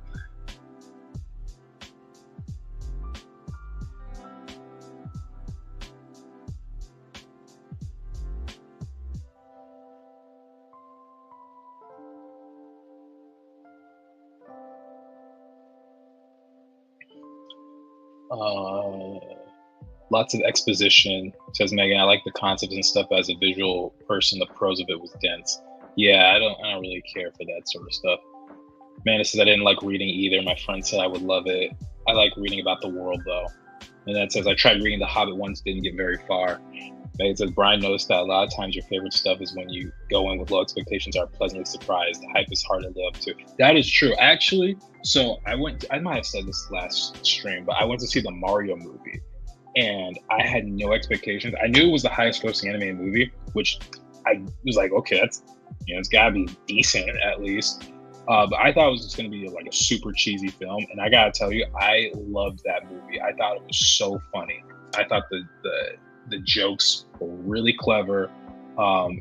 Lots of exposition, says Megan. I like the concepts and stuff as a visual person. The prose of it was dense. Yeah, I don't really care for that sort of stuff. Amanda says I didn't like reading either. My friend said I would love it. I like reading about the world though. And that says I tried reading The Hobbit once, didn't get very far. Megan says Brian noticed that a lot of times your favorite stuff is when you go in with low expectations, are pleasantly surprised. The hype is hard to live up to. That is true. Actually, so I might have said this last stream, but I went to see the Mario movie and I had no expectations. I knew it was the highest grossing animated movie, which I was like, okay, that's, it's gotta be decent at least. But I thought it was just going to be like a super cheesy film, and I gotta tell you, I loved that movie. I thought it was so funny. I thought the jokes were really clever.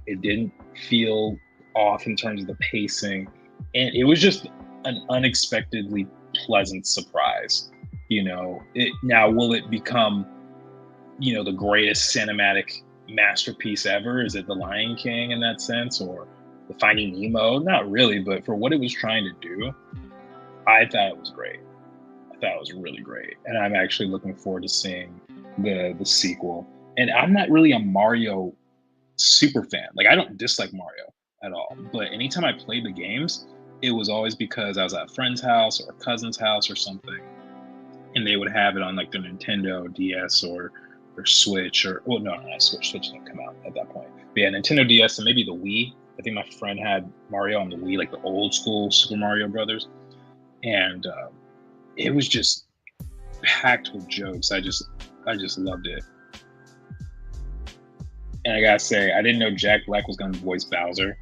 It didn't feel off in terms of the pacing, and it was just an unexpectedly pleasant surprise. Now will it become, the greatest cinematic masterpiece ever? Is it The Lion King in that sense, or the Finding Nemo? Not really, but for what it was trying to do, I thought it was great. I thought it was really great, and I'm actually looking forward to seeing the sequel. And I'm not really a Mario super fan. Like, I don't dislike Mario at all, but anytime I played the games, it was always because I was at a friend's house or a cousin's house or something, and they would have it on like the Nintendo DS or Switch, or well, no, Switch didn't come out at that point. But yeah, Nintendo DS and maybe the Wii. I think my friend had Mario on the Wii, like the old school Super Mario Brothers, and it was just packed with jokes. I just loved it. And I gotta say, I didn't know Jack Black was gonna voice Bowser,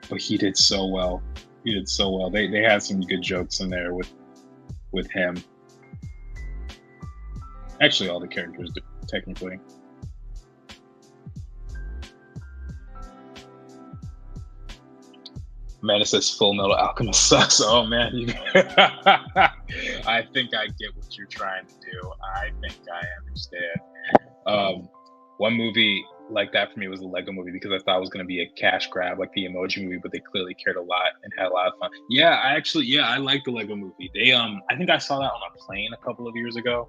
but he did so well. He did so well. They had some good jokes in there with him. Actually, all the characters do, technically. Amanda says Full Metal Alchemist sucks. Oh man, I think I get what you're trying to do. I think I understand. One movie like that for me was the Lego movie, because I thought it was going to be a cash grab like the Emoji Movie, but they clearly cared a lot and had a lot of fun. Yeah, I like the Lego Movie. I think I saw that on a plane a couple of years ago.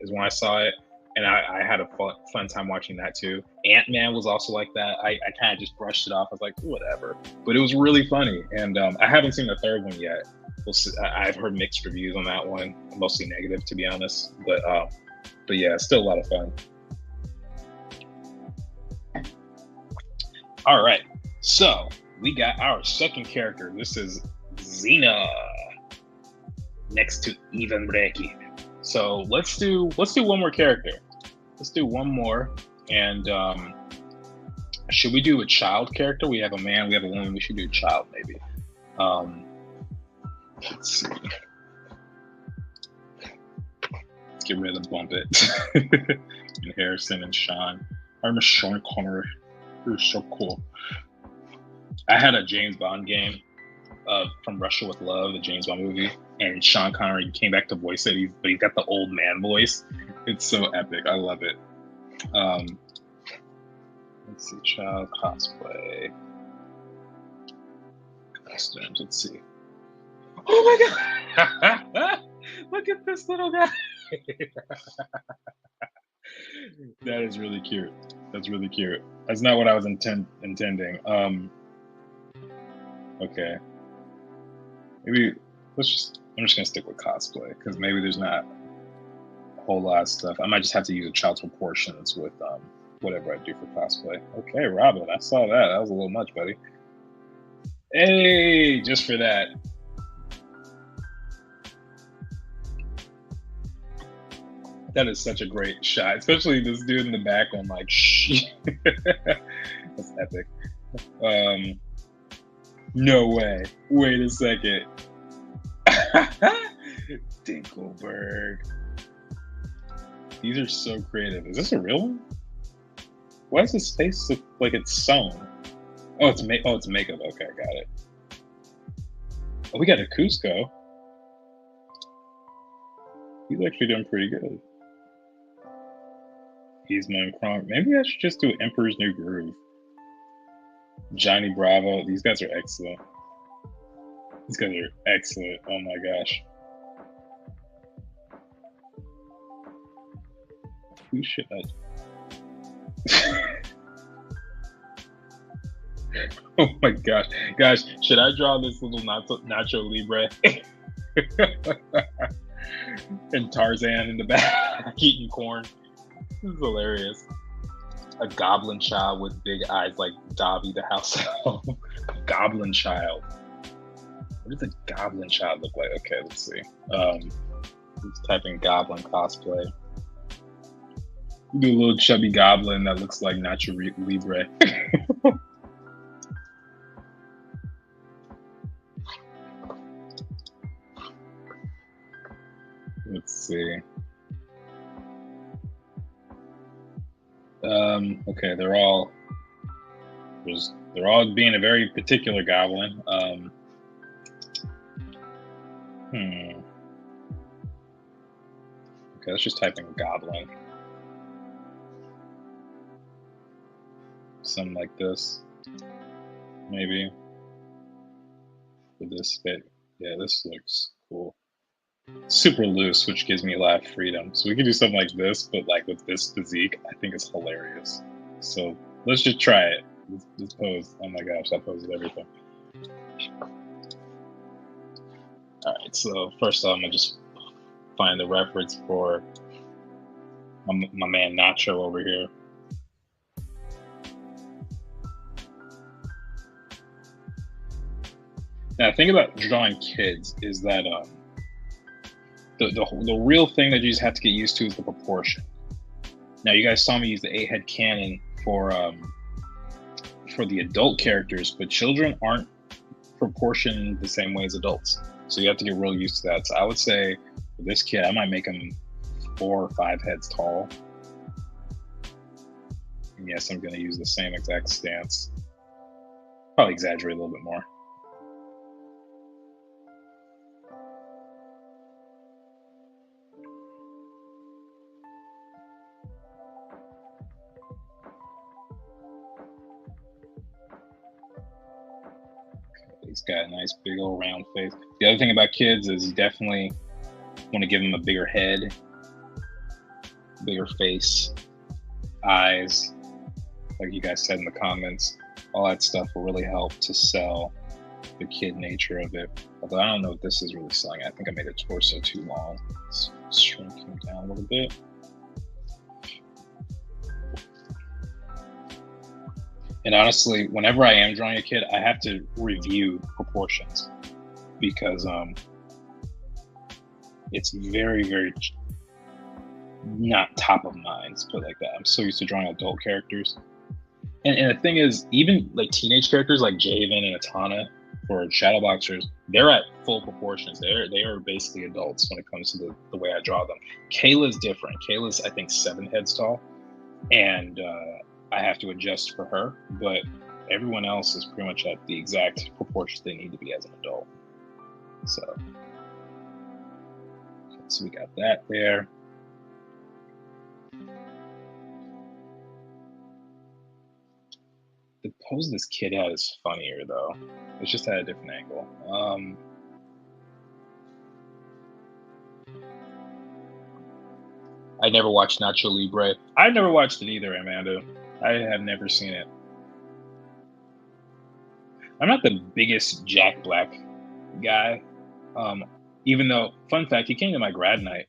Is when I saw it, and I had a fun time watching that too. Ant-Man was also like that. I kind of just brushed it off. I was like, whatever, but it was really funny. And I haven't seen the third one yet. We'll see. I've heard mixed reviews on that one, mostly negative to be honest. But yeah, still a lot of fun. All right, so we got our second character. This is Xena, next to Ivan Reiki. So let's do one more character. Let's do one more. And should we do a child character? We have a man, we have a woman. We should do a child, maybe. Let's see. Let's get rid of the bump it. And Harrison and Sean. I remember Sean Connery. He was so cool. I had a James Bond game from Russia with Love, the James Bond movie, and Sean Connery came back to voice it, but he got the old man voice. It's so epic. I love it. Let's see, child cosplay costumes. Let's see. Oh my god! Look at this little guy. That is really cute. That's really cute. That's not what I was intending. Okay. Maybe I'm just gonna stick with cosplay, because maybe there's not a whole lot of stuff. I might just have to use a child's proportions with whatever I do for cosplay. Okay, Robin, I saw that. That was a little much, buddy. Hey, just for that. That is such a great shot, especially this dude in the back. I'm like, shh. That's epic. No way. Wait a second. Dinkelberg. These are so creative. Is this a real one? Why does his face look like it's sewn? Oh, it's makeup. Okay, I got it. Oh, we got a Cusco. He's actually doing pretty good. He's Chrome. Maybe I should just do Emperor's New Groove. Johnny Bravo. These guys are excellent. These guys are excellent. Oh my gosh. Who should I? Oh my gosh, guys! Should I draw this little Nacho Libre and Tarzan in the back eating corn? This is hilarious. A goblin child with big eyes like Dobby the house elf. Goblin child. What does a goblin child look like? Okay, let's see. Let's type in goblin cosplay. Do a little chubby goblin that looks like Nacho Libre. Let's see. Okay, they're all being a very particular goblin. Okay, let's just type in goblin. Something like this, maybe. With this fit, yeah, this looks cool. Super loose, which gives me a lot of freedom. So we can do something like this, but like with this physique, I think it's hilarious. So let's just try it. This pose. Oh my gosh, that pose is everything. All right, so first off, I'm gonna just find the reference for my man Nacho over here. Now, the thing about drawing kids is that the real thing that you just have to get used to is the proportion. Now, you guys saw me use the 8-head cannon for the adult characters, but children aren't proportioned the same way as adults. So you have to get real used to that. So I would say for this kid, I might make him 4 or 5 heads tall. And yes, I'm going to use the same exact stance. Probably exaggerate a little bit more. He's got a nice big old round face. The other thing about kids is you definitely want to give them a bigger head, bigger face, eyes, like you guys said in the comments. All that stuff will really help to sell the kid nature of it. Although I don't know if this is really selling. I think I made the torso too long. Let's shrink him down a little bit. And honestly, whenever I am drawing a kid, I have to review proportions because it's very, very not top of mind, to put it like that. I'm so used to drawing adult characters. And the thing is, even like teenage characters like Javen and Atana for Shadowboxers, they're at full proportions. They are basically adults when it comes to the way I draw them. Kayla's different. Kayla's, I think, 7 heads tall. And I have to adjust for her, but everyone else is pretty much at the exact proportions they need to be as an adult. So we got that there. The pose this kid had is funnier though. It's just at a different angle. I never watched Nacho Libre. I've never watched it either, Amanda. I have never seen it. I'm not the biggest Jack Black guy. Even though, fun fact, he came to my grad night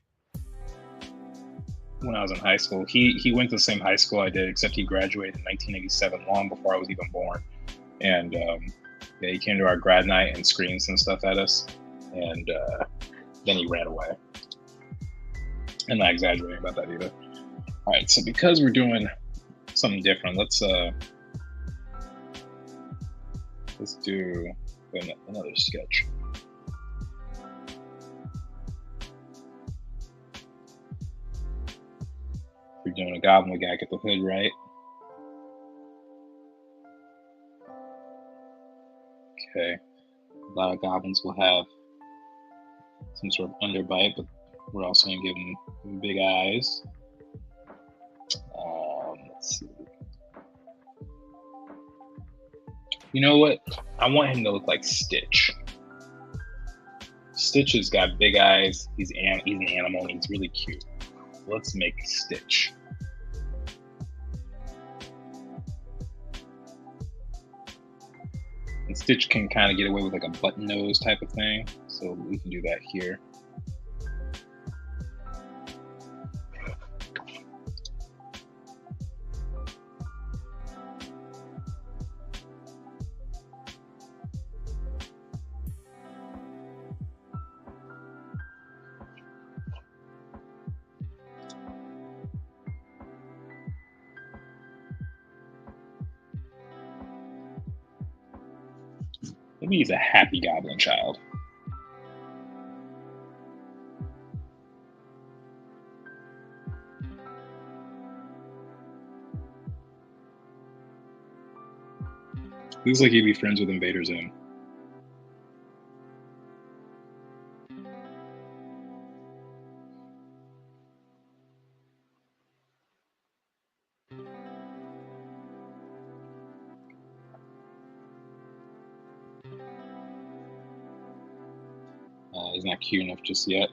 when I was in high school. He went to the same high school I did, except he graduated in 1987, long before I was even born. And yeah, he came to our grad night and screamed some stuff at us. And then he ran away. I'm not exaggerating about that either. All right, so because we're doing something different, let's do another sketch. If we're doing a goblin, we gotta get the hood right. Okay, a lot of goblins will have some sort of underbite, but we're also gonna give them big eyes. Let's see. You know what? I want him to look like Stitch. Stitch has got big eyes. He's an animal and he's really cute. Let's make Stitch. And Stitch can kind of get away with like a button nose type of thing, so we can do that here. Maybe he's a happy goblin child. Looks like he'd be friends with Invader Zim. He's not cute enough just yet.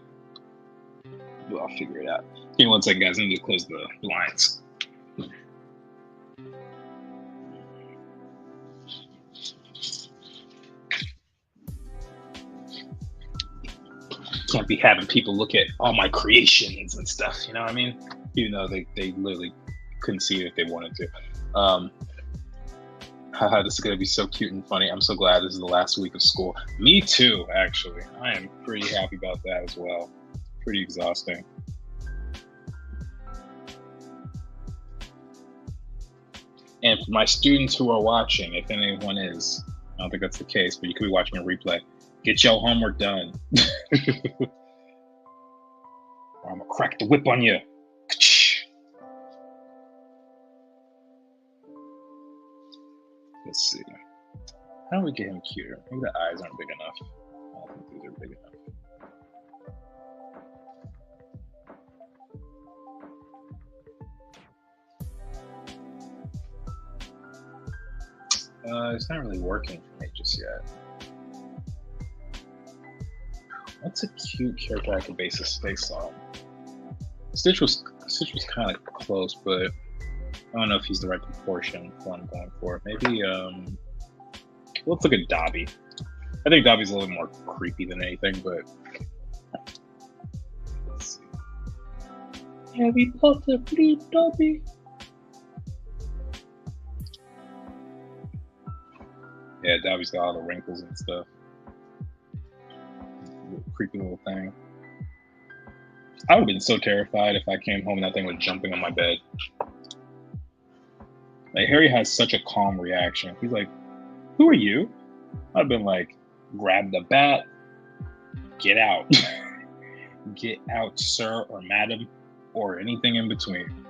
Well, I'll figure it out. Give me 1 second, guys. I need to close the blinds. Can't be having people look at all my creations and stuff, you know what I mean? Even though they literally couldn't see it if they wanted to. Haha, this is going to be so cute and funny. I'm so glad this is the last week of school. Me too, actually. I am pretty happy about that as well. Pretty exhausting. And for my students who are watching, if anyone is, I don't think that's the case, but you could be watching a replay, get your homework done. Or I'm going to crack the whip on you. Let's see. How do we get him cuter? Maybe the eyes aren't big enough. I don't think these are big enough. It's not really working for me just yet. What's a cute character I could base a space on? Stitch was kind of close, but I don't know if he's the right proportion for what I'm going for. Maybe, let's look at Dobby. I think Dobby's a little more creepy than anything, but let's see. Harry Potter, please, Dobby. Yeah, Dobby's got all the wrinkles and stuff. Creepy little thing. I would have been so terrified if I came home and that thing was jumping on my bed. Like, Harry has such a calm reaction. He's like, "Who are you?" I've been like, "Grab the bat, get out." Get out, sir or madam, or anything in between.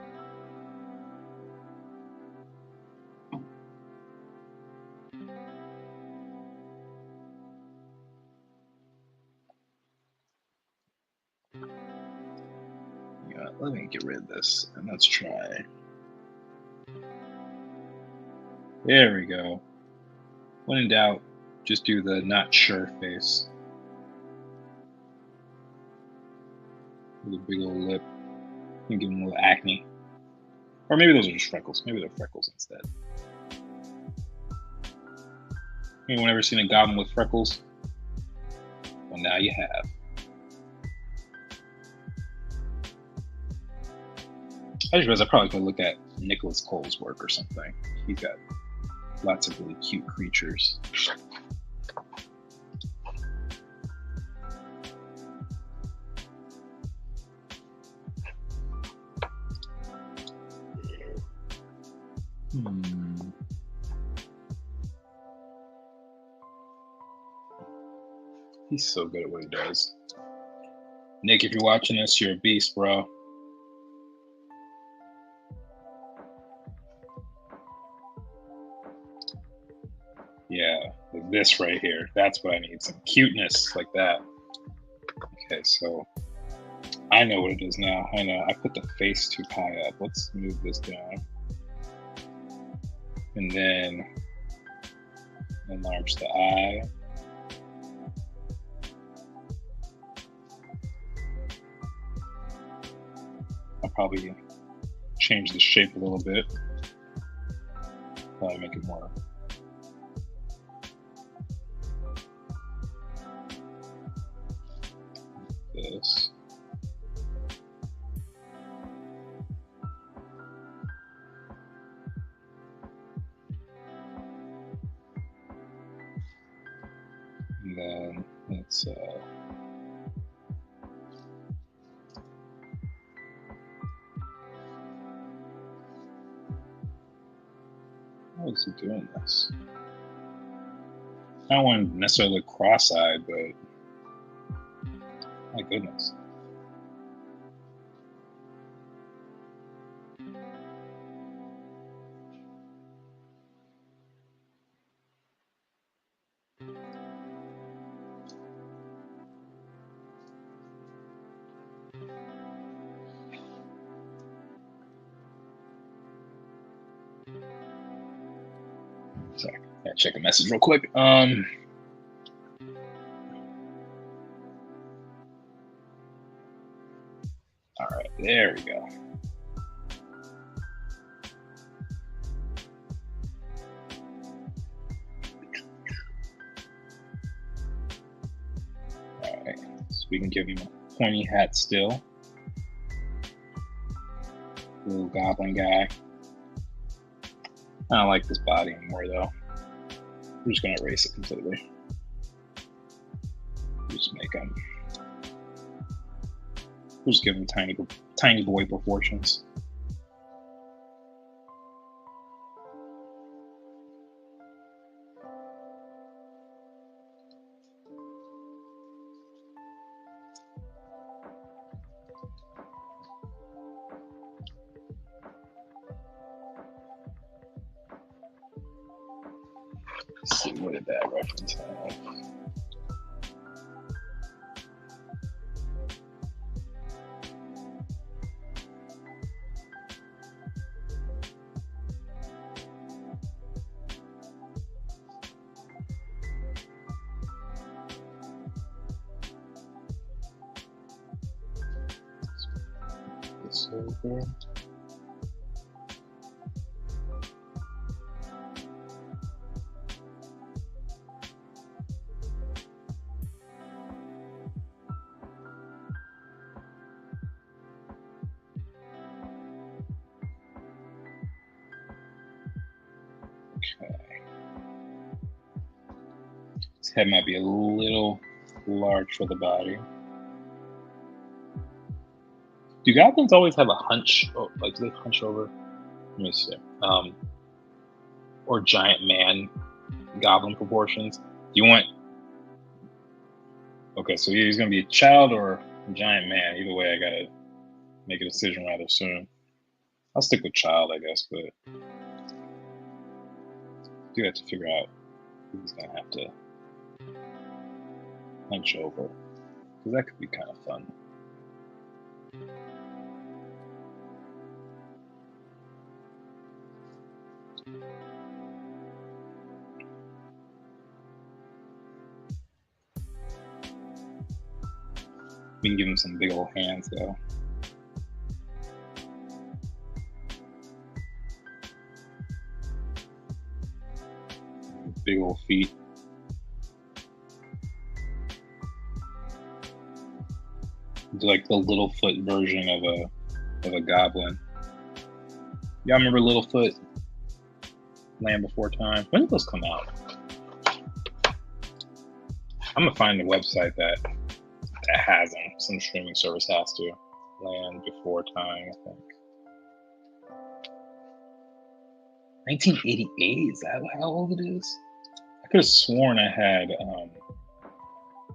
Yeah, let me get rid of this and let's try. There we go. When in doubt, just do the not sure face. With a big old lip. And give him a little acne. Or maybe those are just freckles. Maybe they're freckles instead. Anyone ever seen a goblin with freckles? Well, now you have. I just realized I probably could look at Nicholas Cole's work or something. He's got lots of really cute creatures. He's so good at what he does. Nick, if you're watching this, you're a beast, bro. Yeah, like this right here. That's what I need. Some cuteness like that. Okay, so I know what it is now. I know. I put the face too high up. Let's move this down. And then enlarge the eye. I'll probably change the shape a little bit. Probably make it more this. And then let's how is he doing this? I don't want to necessarily look cross-eyed, but my goodness. Sorry, gotta check a message real quick. All right, there we go. All right, so we can give him a pointy hat still. Little goblin guy. I don't like this body anymore, though. We're just gonna erase it completely. Just make him. We'll just give him tiny boy proportions. Let's see, what did that reference have? This over. His head might be a little large for the body. Do goblins always have a hunch? Oh, like, do they hunch over? Let me see. Or giant man goblin proportions. Do you want? Okay, so he's gonna be a child or a giant man. Either way, I gotta make a decision rather soon. I'll stick with child, I guess, but do have to figure out who he's gonna have to hunch over, because that could be kind of fun. We can give him some big old hands, though. Big old feet. Like the Littlefoot version of a goblin. Y'all remember Littlefoot? Land Before Time? When did those come out? I'm gonna find the website that has them. Some streaming service has to. Land Before Time, I think. 1988, is that how old it is? I could have sworn I had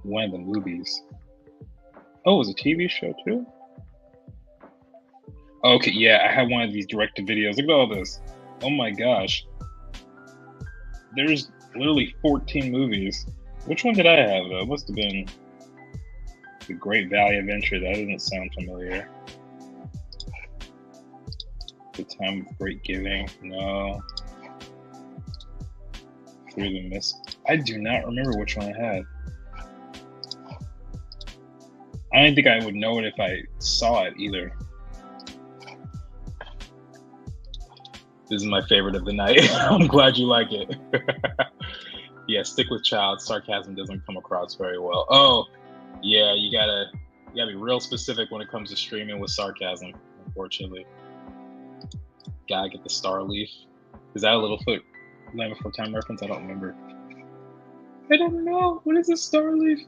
one of the movies. Oh, it was a TV show too? Okay, yeah, I had one of these directed videos. Look at all this. Oh my gosh. There's literally 14 movies. Which one did I have though? It must have been The Great Valley Adventure. That doesn't sound familiar. The Time of Great Giving. No. Through the Mist. I do not remember which one I had. I don't think I would know it if I saw it either. This is my favorite of the night. I'm glad you like it. Yeah, stick with child. Sarcasm doesn't come across very well. Oh, yeah, you You gotta be real specific when it comes to streaming with sarcasm, unfortunately. Gotta get the star leaf. Is that a Littlefoot Land Before Time reference? I don't remember. I don't know. What is a star leaf?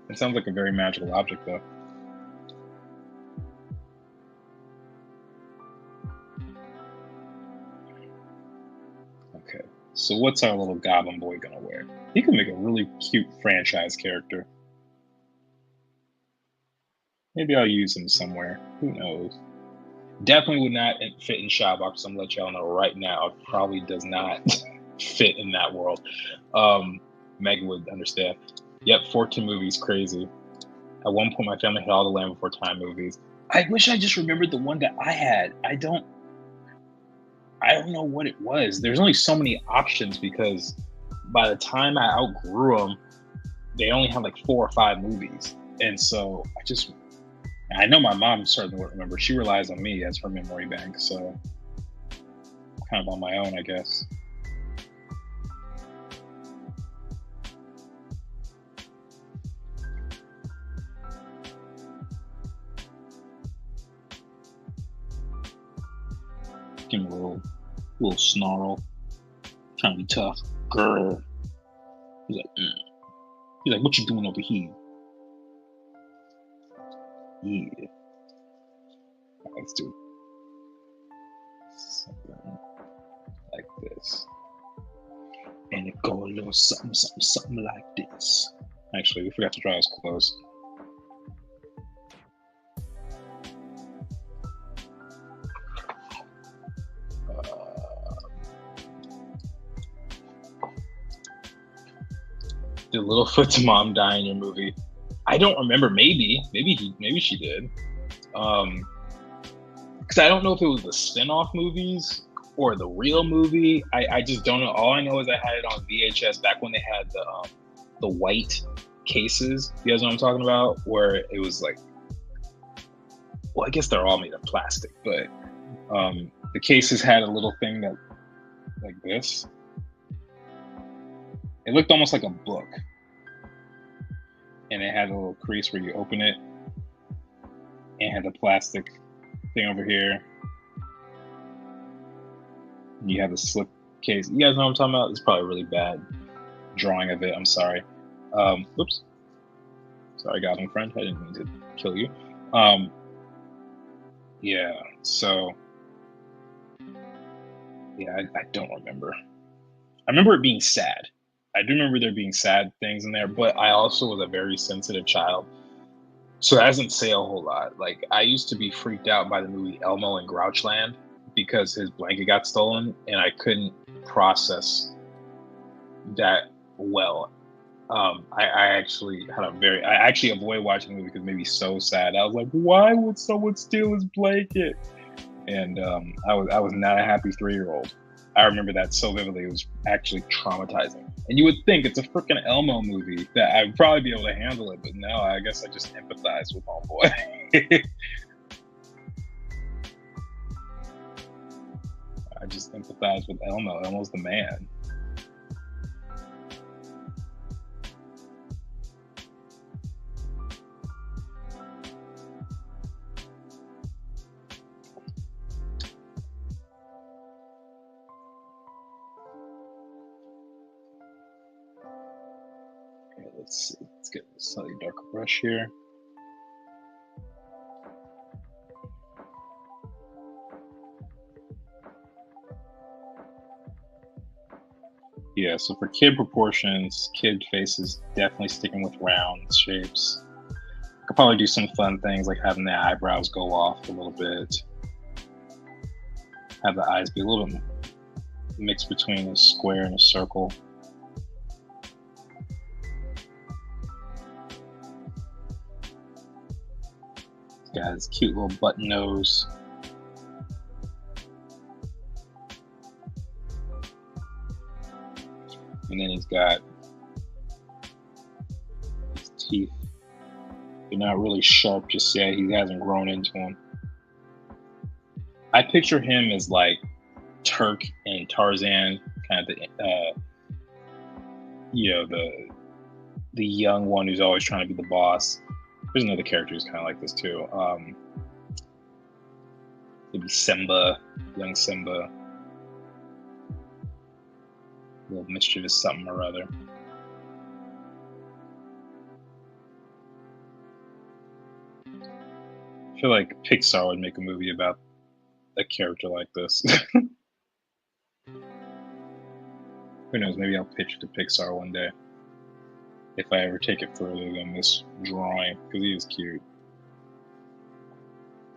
It sounds like a very magical object, though. Okay. So what's our little goblin boy gonna wear? He can make a really cute franchise character. Maybe I'll use him somewhere. Who knows? Definitely would not fit in Shadowbox. I'm gonna let y'all know right now. It probably does not fit in that world. Megan would understand. Yep, 14 movies, crazy. At one point, my family had all the Land Before Time movies. I wish I just remembered the one that I had. I don't know what it was. There's only so many options because by the time I outgrew them, they only had like 4 or 5 movies, and so I know my mom certainly wouldn't remember. She relies on me as her memory bank, so kind of on my own, I guess. Give him a little snarl, trying to be tough. Grr. He's like, what you doing over here? Yeah. Let's do something like this. And it go a little something like this. Actually, we forgot to draw his clothes. Did Littlefoot's mom die in your movie? I don't remember. Maybe she did. Because I don't know if it was the spin-off movies or the real movie. I just don't know. All I know is I had it on VHS back when they had the white cases. You guys know what I'm talking about? Where it was like, well, I guess they're all made of plastic, but the cases had a little thing that like this. It looked almost like a book. And it had a little crease where you open it. And it had the plastic thing over here. And you have the slip case. You guys know what I'm talking about? It's probably a really bad drawing of it. I'm sorry. Oops. Sorry, goblin friend. I didn't mean to kill you. Yeah, so... Yeah, I don't remember. I remember it being sad. I do remember there being sad things in there, but I also was a very sensitive child. So it doesn't say a whole lot. Like, I used to be freaked out by the movie Elmo in Grouchland because his blanket got stolen, and I couldn't process that well. I actually avoid watching the movie because it made me so sad. I was like, why would someone steal his blanket? And I was not a happy 3-year-old. I remember that so vividly. It was actually traumatizing. And you would think it's a freaking Elmo movie that I'd probably be able to handle it, but no, I guess I just empathize with Homeboy. I just empathize with Elmo. Elmo's the man. Let's see. Let's get a slightly darker brush here. Yeah, so for kid proportions, kid faces definitely sticking with round shapes. I could probably do some fun things like having the eyebrows go off a little bit. Have the eyes be a little bit mixed between a square and a circle. Got his cute little button nose. And then he's got his teeth. They're not really sharp just yet. He hasn't grown into them. I picture him as like Turk and Tarzan, kind of the young one who's always trying to be the boss. There's another character who's kind of like this too. Maybe Simba, young Simba, little mischievous something or other. I feel like Pixar would make a movie about a character like this. Who knows? Maybe I'll pitch to Pixar one day if I ever take it further than this drawing, because he is cute.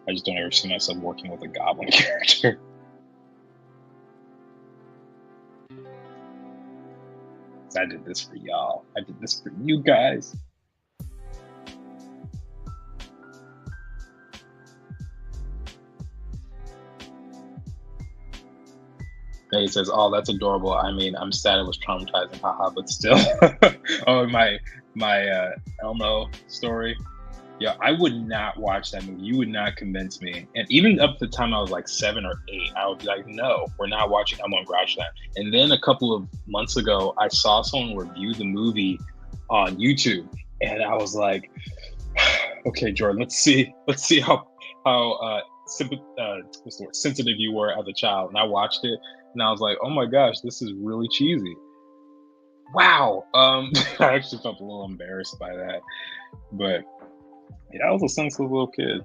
I just don't ever see myself working with a goblin character. I did this for y'all. I did this for you guys. And he says, "Oh, that's adorable. I mean, I'm sad it was traumatizing, haha, but still." Oh, my Elmo story. Yeah, I would not watch that movie. You would not convince me. And even up to the time I was like 7 or 8, I would be like, "No, we're not watching Elmo and Grouchland." And then a couple of months ago, I saw someone review the movie on YouTube, and I was like, "Okay, Jordan, let's see how what's the word? Sensitive you were as a child." And I watched it, and I was like, "Oh my gosh, this is really cheesy." Wow. I actually felt a little embarrassed by that, but yeah, I was a sensitive little kid.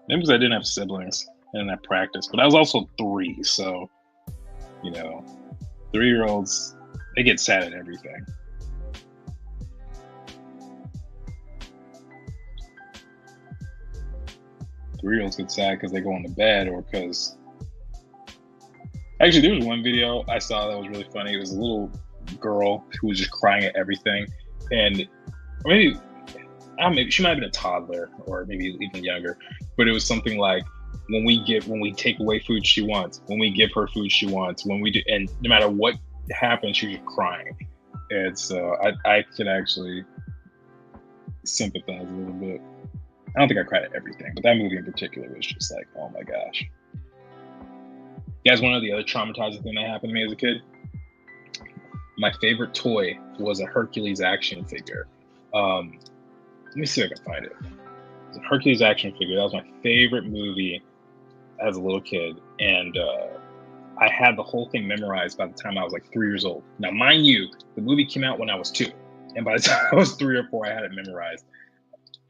Maybe because I didn't have siblings and that practice, but I was also 3, so 3-year-olds, they get sad at everything. Three-year-olds get sad because they go into bed, or because actually there was one video I saw that was really funny. It was a little girl who was just crying at everything, and maybe she might have been a toddler or maybe even younger, but it was something like, when we take away food she wants, when we give her food she wants, when we do, and no matter what happens, she's just crying. And so I can actually sympathize a little bit. I don't think I cried at everything, but that movie in particular was just like, oh my gosh. You guys, one of the other traumatizing thing that happened to me as a kid, my favorite toy was a Hercules action figure. Let me see if I can find it. It's a Hercules action figure. That was my favorite movie as a little kid, and I had the whole thing memorized by the time I was like 3 years old. Now, mind you, the movie came out when I was 2, and by the time I was 3 or 4, I had it memorized.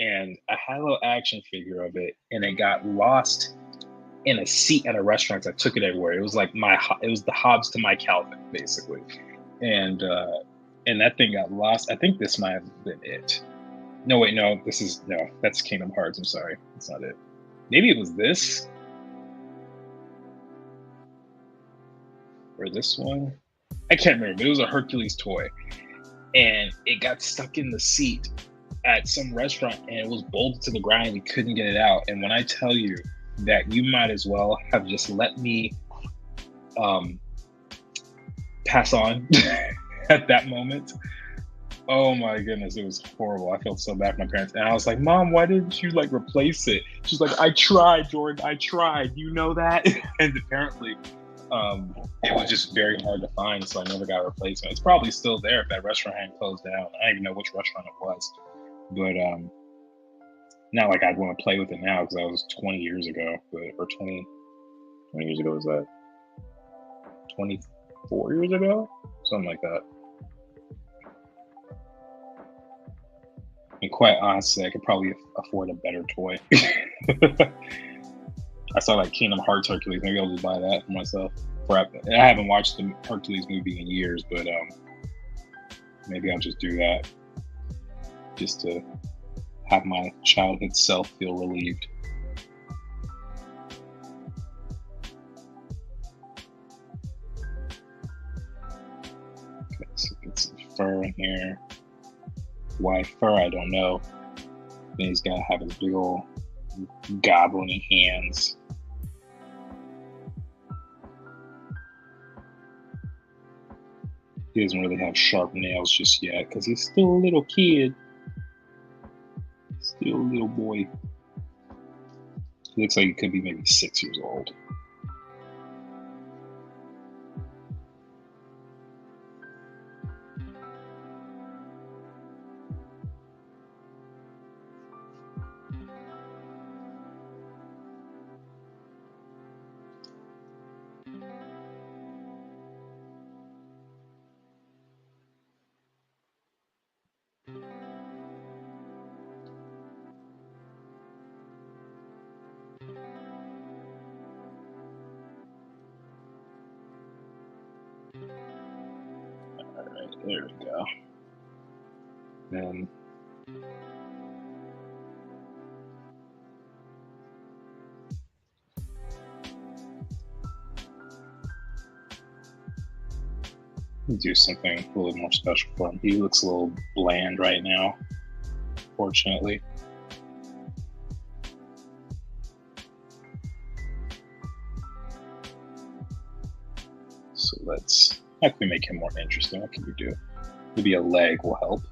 And I had a little action figure of it, and it got lost in a seat at a restaurant. I took it everywhere. It was like it was the Hobbs to my Calvin, basically. And that thing got lost. I think this might have been it. No, wait, no, that's Kingdom Hearts. I'm sorry, that's not it. Maybe it was this or this one. I can't remember, but it was a Hercules toy, and it got stuck in the seat at some restaurant, and it was bolted to the ground, and we couldn't get it out. And when I tell you that you might as well have just let me pass on at that moment. Oh my goodness, it was horrible. I felt so bad for my parents. And I was like, "Mom, why didn't you like replace it?" She's like, "I tried, Jordan, I tried. You know that?" And apparently it was just very hard to find, so I never got a replacement. It's probably still there if that restaurant hadn't closed down. I don't even know which restaurant it was. But not like I'd want to play with it now, because that was 20 years ago. Or 20 years ago, was that? 24 years ago? Something like that. And quite honestly, I could probably afford a better toy. I saw like Kingdom Hearts Hercules. Maybe I'll just buy that for myself. I haven't watched the Hercules movie in years, but maybe I'll just do that, just to have my childhood self feel relieved. Okay, so get some fur in here. Why fur, I don't know. Then he's gotta have his big old goblin hands. He doesn't really have sharp nails just yet, because he's still a little kid. Still a little boy. He looks like he could be maybe 6 years old. All right, there we go. Then do something a little more special for him. He looks a little bland right now, fortunately. So let's actually make him more interesting. What can we do? Maybe a leg will help.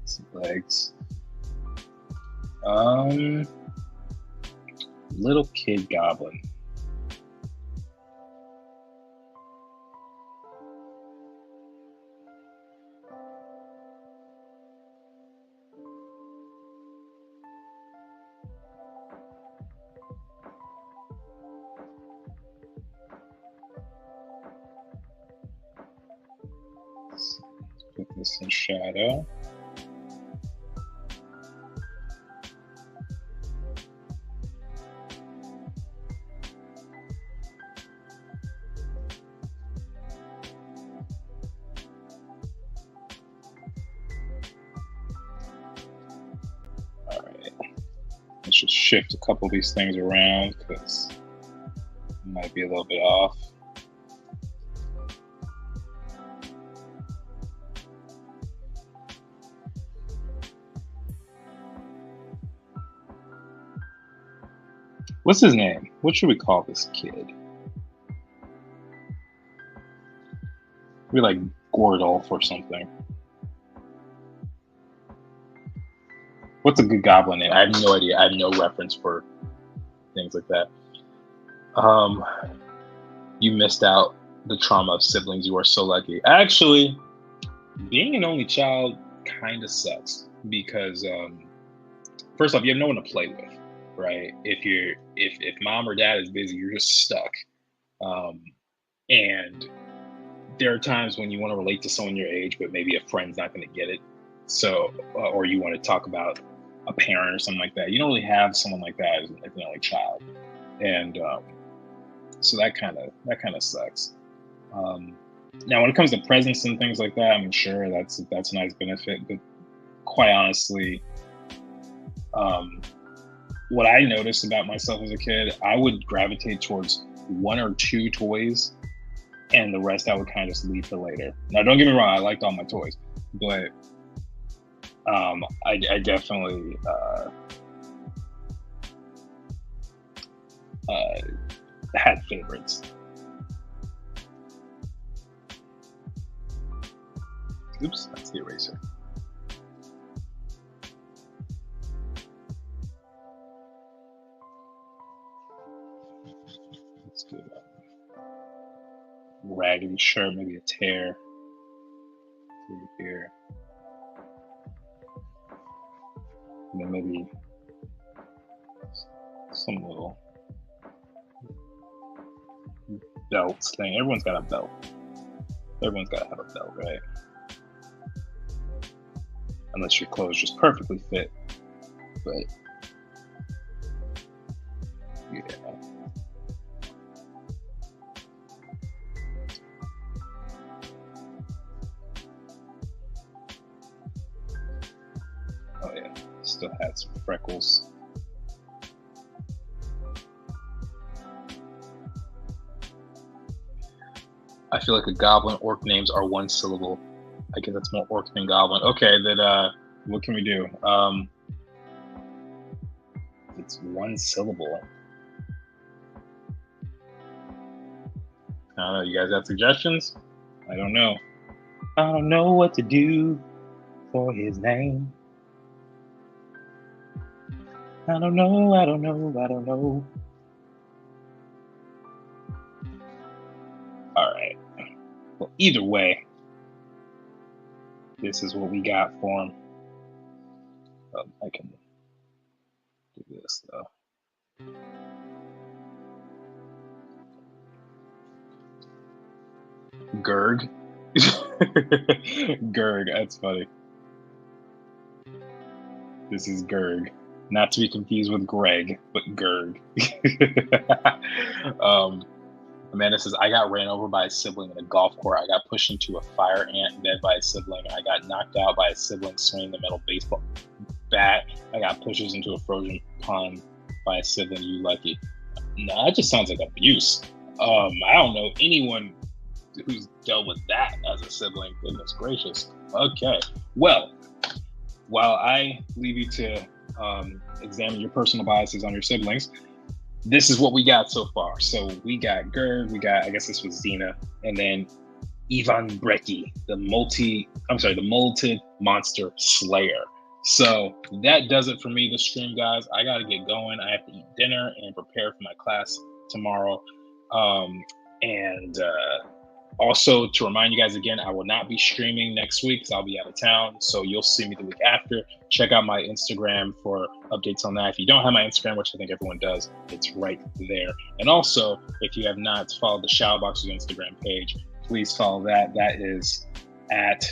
Some legs. Little kid goblin. Let's put this in shadow. Let's just shift a couple of these things around because it might be a little bit off. What's his name? What should we call this kid? Maybe like Gordolf or something. What's a good goblin name? I have no idea. I have no reference for things like that. You missed out the trauma of siblings. You are so lucky. Actually, being an only child kind of sucks because first off, you have no one to play with, right? If mom or dad is busy, you're just stuck. And there are times when you want to relate to someone your age, but maybe a friend's not going to get it. So, or you want to talk about a parent or something like that. You don't really have someone like that as an only child, and so that kind of sucks. Now, when it comes to presents and things like that, I'm sure that's a nice benefit. But quite honestly, what I noticed about myself as a kid, I would gravitate towards one or two toys, and the rest I would kind of just leave for later. Now, don't get me wrong, I liked all my toys, but I definitely had favorites. Oops, that's the eraser. Let's do that. Raggedy shirt, maybe a tear through here. And then maybe some little belts thing. Everyone's got a belt. Everyone's got to have a belt, right? Unless your clothes just perfectly fit. But yeah. Oh yeah, still had some freckles. I feel like a goblin orc names are one syllable. I guess that's more orc than goblin. Okay, then what can we do? It's one syllable. I don't know. You guys have suggestions? I don't know. I don't know what to do for his name. I don't know. I don't know. I don't know. All right. Well, either way, this is what we got for him. I can do this though. Gurg. Gurg, that's funny. This is Gurg. Not to be confused with Greg, but Gurg. Amanda says, I got ran over by a sibling in a golf court. I got pushed into a fire ant bed by a sibling. I got knocked out by a sibling swinging a metal baseball bat. I got pushed into a frozen pond by a sibling. You lucky. No, that just sounds like abuse. I don't know anyone who's dealt with that as a sibling. Goodness gracious. Okay. Well, while I leave you to examine your personal biases on your siblings, this is what we got so far. So we got Gerd, I guess this was Xena, and then Ivan Brecky, the molted monster slayer. So that does it for me this stream, guys. I got to get going. I have to eat dinner and prepare for my class tomorrow. Also, to remind you guys again, I will not be streaming next week because I'll be out of town. So you'll see me the week after. Check out my Instagram for updates on that. If you don't have my Instagram, which I think everyone does, it's right there. And also, if you have not followed the Shadowboxers Instagram page, please follow that. That is at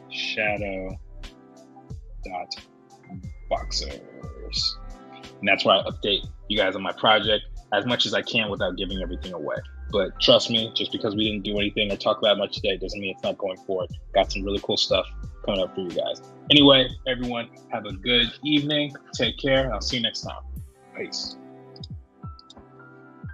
shadow.boxers. And that's where I update you guys on my project as much as I can without giving everything away. But trust me, just because we didn't do anything or talk about much today doesn't mean it's not going forward. Got some really cool stuff coming up for you guys. Anyway, everyone, have a good evening. Take care. I'll see you next time. Peace.